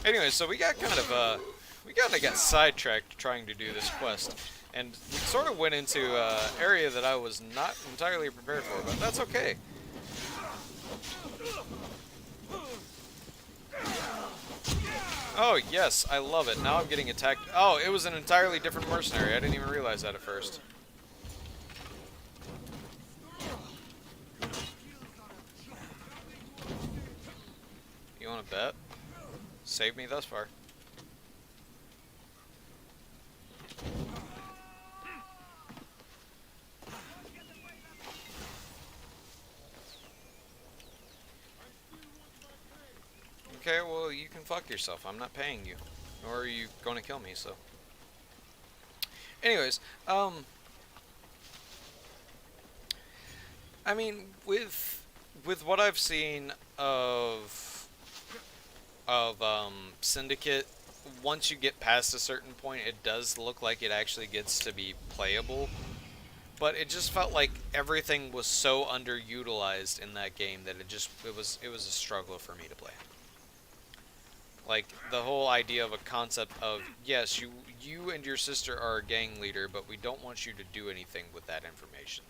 Speaker 1: Anyway, so we got kind of got sidetracked trying to do this quest, and we sort of went into an area that I was not entirely prepared for, but that's okay. Oh, yes, I love it. Now I'm getting attacked. Oh, it was an entirely different mercenary. I didn't even realize that at first. You want to bet? Save me thus far. Okay, well, you can fuck yourself. I'm not paying you. Nor are you going to kill me, so. Anyways, I mean, with what I've seen of Syndicate, once you get past a certain point, it does look like it actually gets to be playable. But it just felt like everything was so underutilized in that game that it was a struggle for me to play. Like the whole idea of a concept of, yes, you and your sister are a gang leader, but we don't want you to do anything with that information.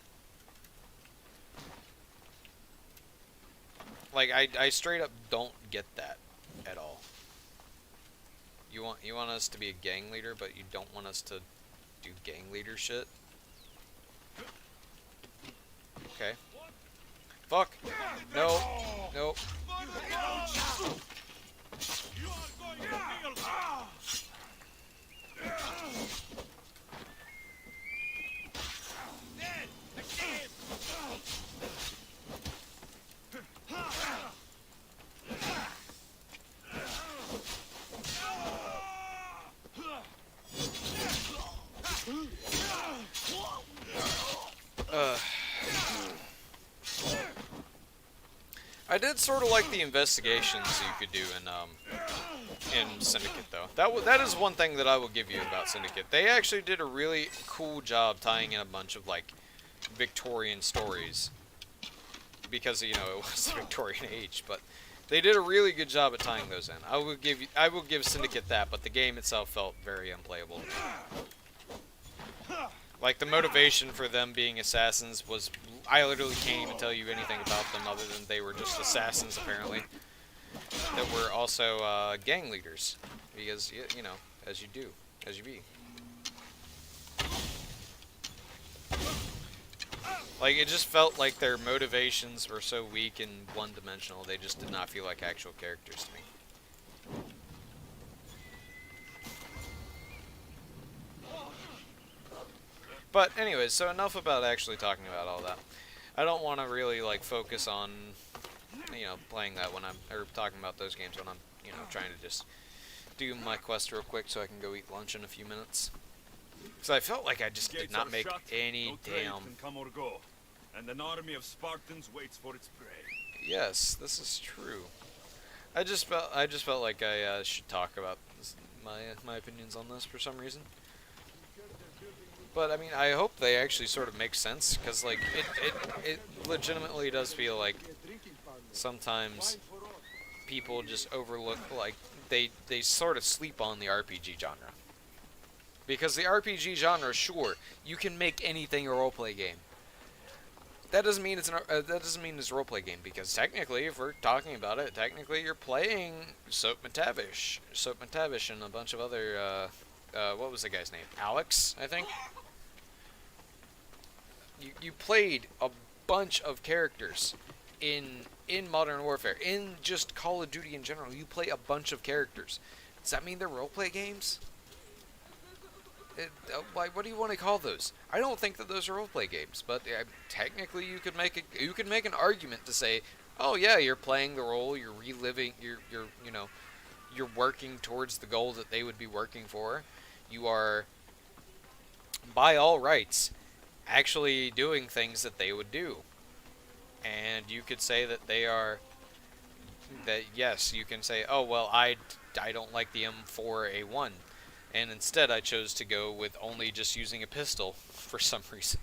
Speaker 1: Like I straight up don't get that at all. You want us to be a gang leader, but you don't want us to do gang leader shit? Okay. Fuck. No. Nope.
Speaker 2: You are going to feel dead again.
Speaker 1: I did sort of like the investigations you could do in Syndicate, though. That is one thing that I will give you about Syndicate. They actually did a really cool job tying in a bunch of like Victorian stories, because you know it was the Victorian age, but they did a really good job at tying those in. I will give Syndicate that, but the game itself felt very unplayable to me. Like, the motivation for them being assassins was, I literally can't even tell you anything about them other than they were just assassins, apparently, that were also gang leaders, because, you know, as you do, as you be. Like, it just felt like their motivations were so weak and one-dimensional, they just did not feel like actual characters to me. But anyways, so enough about actually talking about all that. I don't want to really like focus on, you know, playing that when I'm, or talking about those games when I'm, you know, trying to just do my quest real quick so I can go eat lunch in a few minutes. Because I felt like I just did not make any damn.
Speaker 6: Can come or go, and an army of Spartans waits for its prey.
Speaker 1: Yes, this is true. I just felt like I should talk about this, my opinions on this for some reason. But, I mean, I hope they actually sort of make sense, because, like, it legitimately does feel like sometimes people just overlook, like, they sort of sleep on the RPG genre. Because the RPG genre, sure, you can make anything a roleplay game. That doesn't mean it's a roleplay game, because technically, if we're talking about it, technically you're playing Soap McTavish and a bunch of other, what was the guy's name? Alex, I think? You played a bunch of characters in Modern Warfare. In just Call of Duty in general, you play a bunch of characters. Does that mean they're roleplay games? Like, what do you want to call those? I don't think that those are roleplay games, but technically you could make an argument to say, oh yeah, you're playing the role, you're reliving, you're working towards the goal that they would be working for. You are, by all rights, actually doing things that they would do. And you could say that they are, that yes, you can say, oh well, I don't like the M4A1, and instead I chose to go with only just using a pistol for some reason.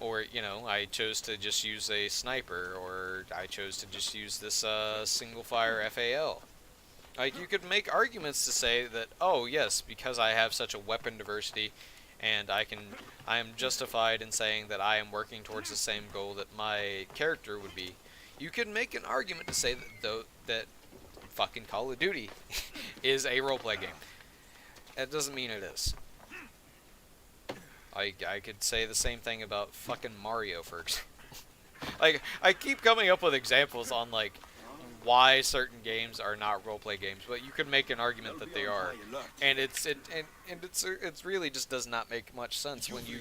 Speaker 1: Or, you know, I chose to just use a sniper, or I chose to just use this single fire FAL. Like, you could make arguments to say that, oh yes, because I have such a weapon diversity, and I am justified in saying that I am working towards the same goal that my character would be. You could make an argument to say that fucking Call of Duty is a roleplay game. That doesn't mean it is. I could say the same thing about fucking Mario, for example. Like, I keep coming up with examples on, like, why certain games are not roleplay games, but you could make an argument that they are, and it's really just does not make much sense when you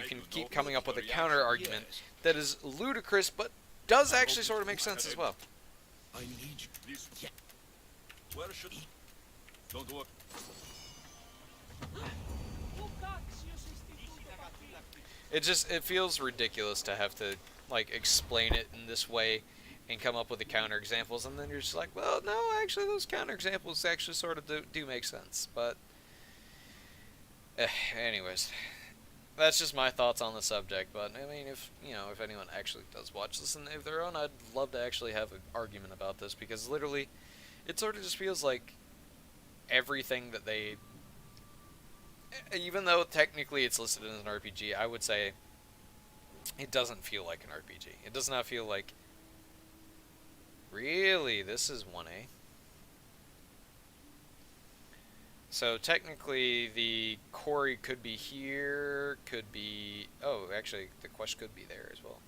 Speaker 1: can keep coming up with a counter argument that is ludicrous, but does actually sort of make sense as well.
Speaker 3: I need you.
Speaker 6: This where should don't work.
Speaker 1: It feels ridiculous to have to like explain it in this way and come up with the counter examples, and then you're just like, well, no, actually those counter examples actually sort of do make sense. But anyways, that's just my thoughts on the subject. But I mean, if anyone actually does watch this and they have their own, I'd love to actually have an argument about this, because literally it sort of just feels like everything that they, even though technically it's listed as an RPG, I would say it doesn't feel like an RPG. It does not feel like, really, this is 1A. So technically the quarry could be here, could be, oh, actually the quest could be there as well.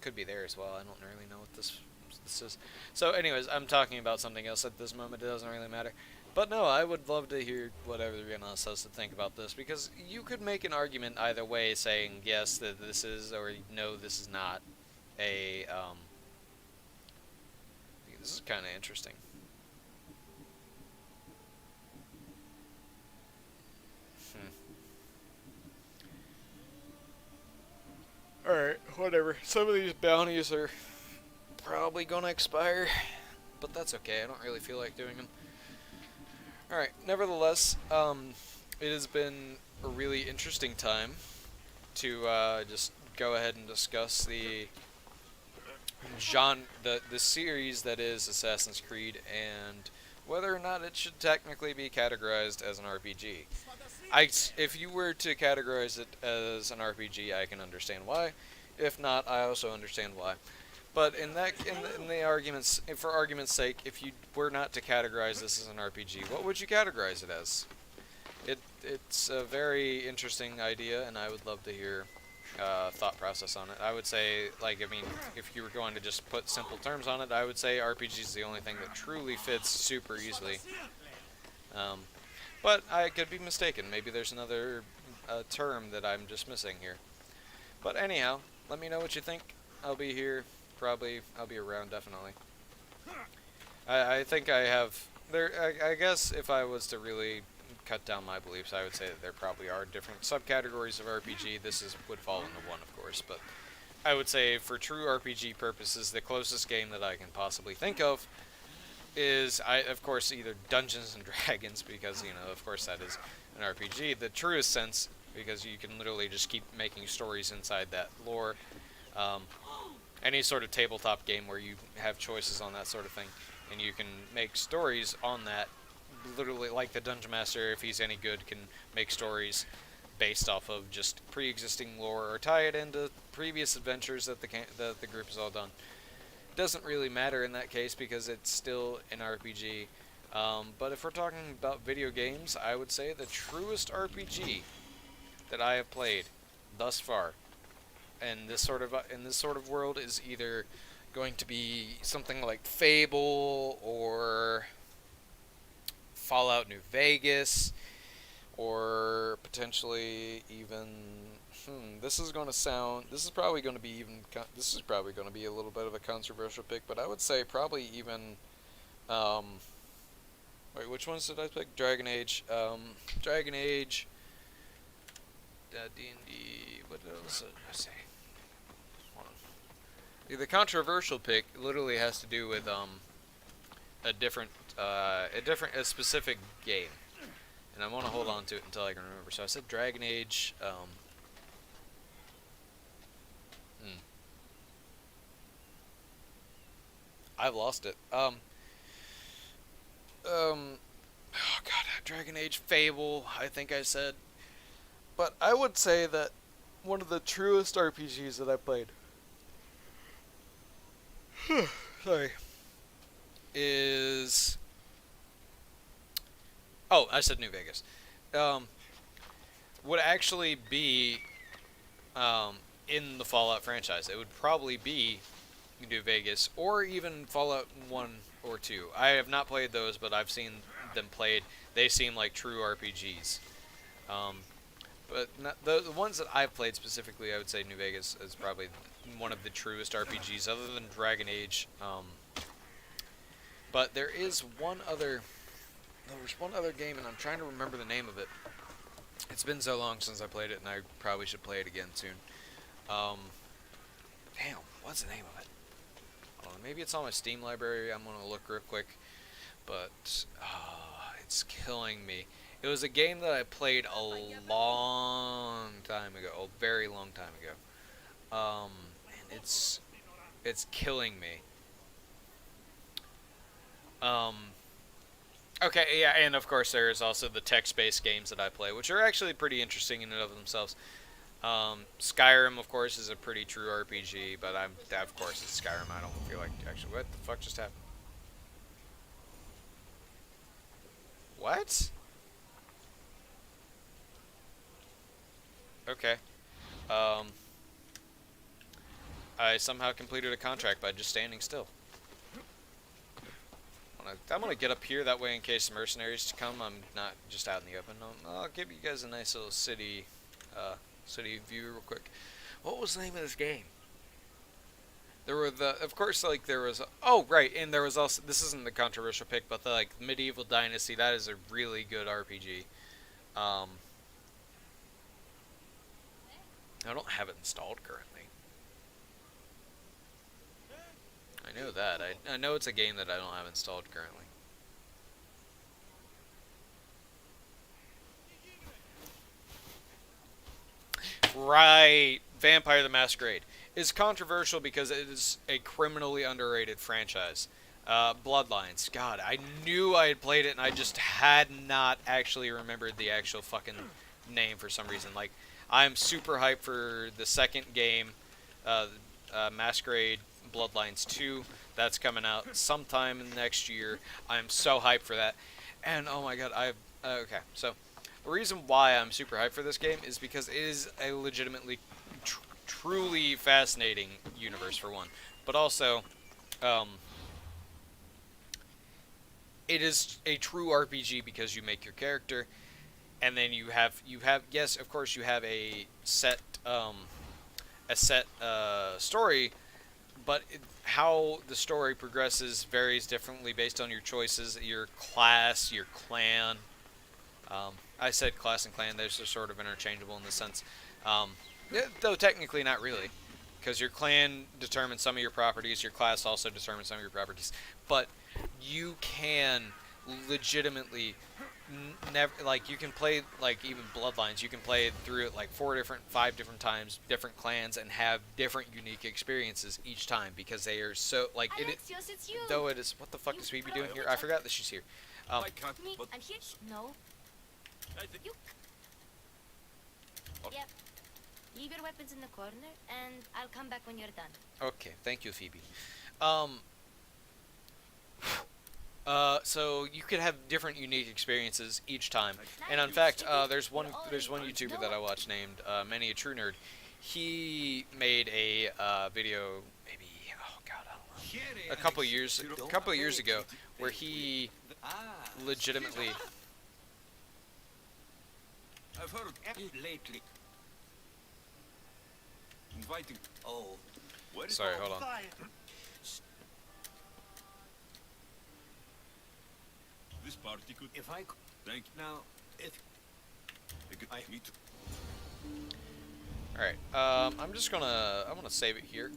Speaker 1: Could be there as well. I don't really know what this is. So anyways, I'm talking about something else at this moment. It doesn't really matter. But no, I would love to hear what everyone else has to think about this, because you could make an argument either way, saying yes, that this is, or no, this is not a, this is kind of interesting. Alright, whatever. Some of these bounties are probably gonna expire, but that's okay. I don't really feel like doing them. Alright, nevertheless, it has been a really interesting time to just go ahead and discuss the the series that is Assassin's Creed, and whether or not it should technically be categorized as an RPG. If you were to categorize it as an RPG, I can understand why. If not, I also understand why. But in the arguments, for argument's sake, if you were not to categorize this as an RPG, what would you categorize it as? It's a very interesting idea, and I would love to hear thought process on it. I would say, like, I mean, if you were going to just put simple terms on it, I would say RPG is the only thing that truly fits super easily. But I could be mistaken. Maybe there's another term that I'm just missing here. But anyhow, let me know what you think. I'll be here. Probably, I'll be around, definitely. I think I have... I guess if I was to really cut down my beliefs, I would say that there probably are different subcategories of RPG. This would fall into one, of course. But I would say, for true RPG purposes, the closest game that I can possibly think of is, of course, either Dungeons and Dragons, because, of course that is an RPG. The truest sense, because you can literally just keep making stories inside that lore. Any sort of tabletop game where you have choices on that sort of thing, and you can make stories on that, literally, like the Dungeon Master, if he's any good, can make stories based off of just pre-existing lore, or tie it into previous adventures that the group has all done. Doesn't really matter in that case, because it's still an RPG. But if we're talking about video games, I would say the truest RPG that I have played thus far in this sort of world is either going to be something like Fable or Fallout New Vegas, or potentially even this is probably going to be a little bit of a controversial pick, but I would say probably even wait, which ones did I pick? Dragon Age, D&D, what else did I say? Hold on. The controversial pick literally has to do with a specific game, and I want to hold on to it until I can remember. So I said Dragon Age. I've lost it. Oh god, Dragon Age, Fable, I think I said. But I would say that one of the truest RPGs that I played sorry, is... Oh, I said New Vegas. Would actually be in the Fallout franchise. It would probably be New Vegas, or even Fallout 1 or 2. I have not played those, but I've seen them played. They seem like true RPGs. But not, the ones that I've played specifically, I would say New Vegas is probably one of the truest RPGs, other than Dragon Age. But there is one other... There's one other game, and I'm trying to remember the name of it. It's been so long since I played it, and I probably should play it again soon. Damn, what's the name of it? I don't know, maybe it's on my Steam library. I'm gonna look real quick. But it's killing me. It was a game that I played a long time ago, a very long time ago. And it's killing me. Okay, yeah, and of course there is also the text-based games that I play, which are actually pretty interesting in and of themselves. Skyrim, of course, is a pretty true RPG, but of course it's Skyrim. I don't feel like actually. What the fuck just happened? What? Okay. I somehow completed a contract by just standing still. I'm gonna get up here, that way in case mercenaries come, I'm not just out in the open. I'll give you guys a nice little city view real quick. What was the name of this game? There were of course, like, there was, oh, right, and there was also, this isn't the controversial pick, but the, like, Medieval Dynasty, that is a really good RPG. I don't have it installed currently. I know that. I know it's a game that I don't have installed currently. Right! Vampire the Masquerade is controversial because it is a criminally underrated franchise. Bloodlines. God, I knew I had played it and I just had not actually remembered the actual fucking name for some reason. Like, I'm super hyped for the second game, Masquerade Bloodlines 2. That's coming out sometime next year. I'm so hyped for that. And oh my god, okay, so the reason why I'm super hyped for this game is because it is a legitimately truly fascinating universe, for one. But also, it is a true RPG because you make your character, and then you have yes, of course, you have a set story, but how the story progresses varies differently based on your choices, your class, your clan. I said class and clan; they're sort of interchangeable in the sense, though technically not really, because your clan determines some of your properties, your class also determines some of your properties, but you can legitimately never, like, you can play, like, even Bloodlines, you can play through it like 5 different times, different clans, and have different unique experiences each time, because they are so, like,
Speaker 10: Alexios, it's you.
Speaker 1: though it is, what the fuck is Phoebe doing here? I forgot that she's here.
Speaker 10: Me, I'm here. No. You. Yep. Leave your weapons in the corner, and I'll come back when you're done.
Speaker 1: Okay, thank you, Phoebe. So you could have different unique experiences each time, and in fact, there's one YouTuber that I watch named Many a True Nerd. He made a video, maybe, oh god, I don't know, a couple of years ago, where he legitimately.
Speaker 3: I've heard lately. Inviting. Oh.
Speaker 1: Sorry, hold on.
Speaker 6: This party could.
Speaker 3: If I
Speaker 6: Thank you.
Speaker 3: now, if
Speaker 6: I need to.
Speaker 1: Alright, I'm gonna save it here.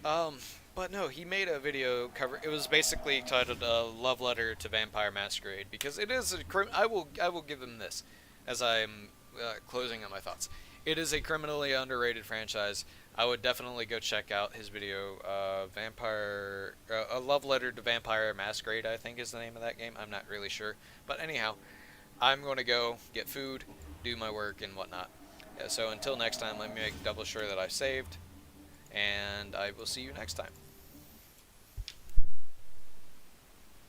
Speaker 1: But no, he made a video it was basically titled Love Letter to Vampire Masquerade, because it is I will give them this, as I'm closing out my thoughts. It is a criminally underrated franchise. I would definitely go check out his video, A Love Letter to Vampire Masquerade, I think is the name of that game. I'm not really sure. But anyhow, I'm going to go get food, do my work, and whatnot. So until next time, let me make double sure that I've saved, and I will see you next time.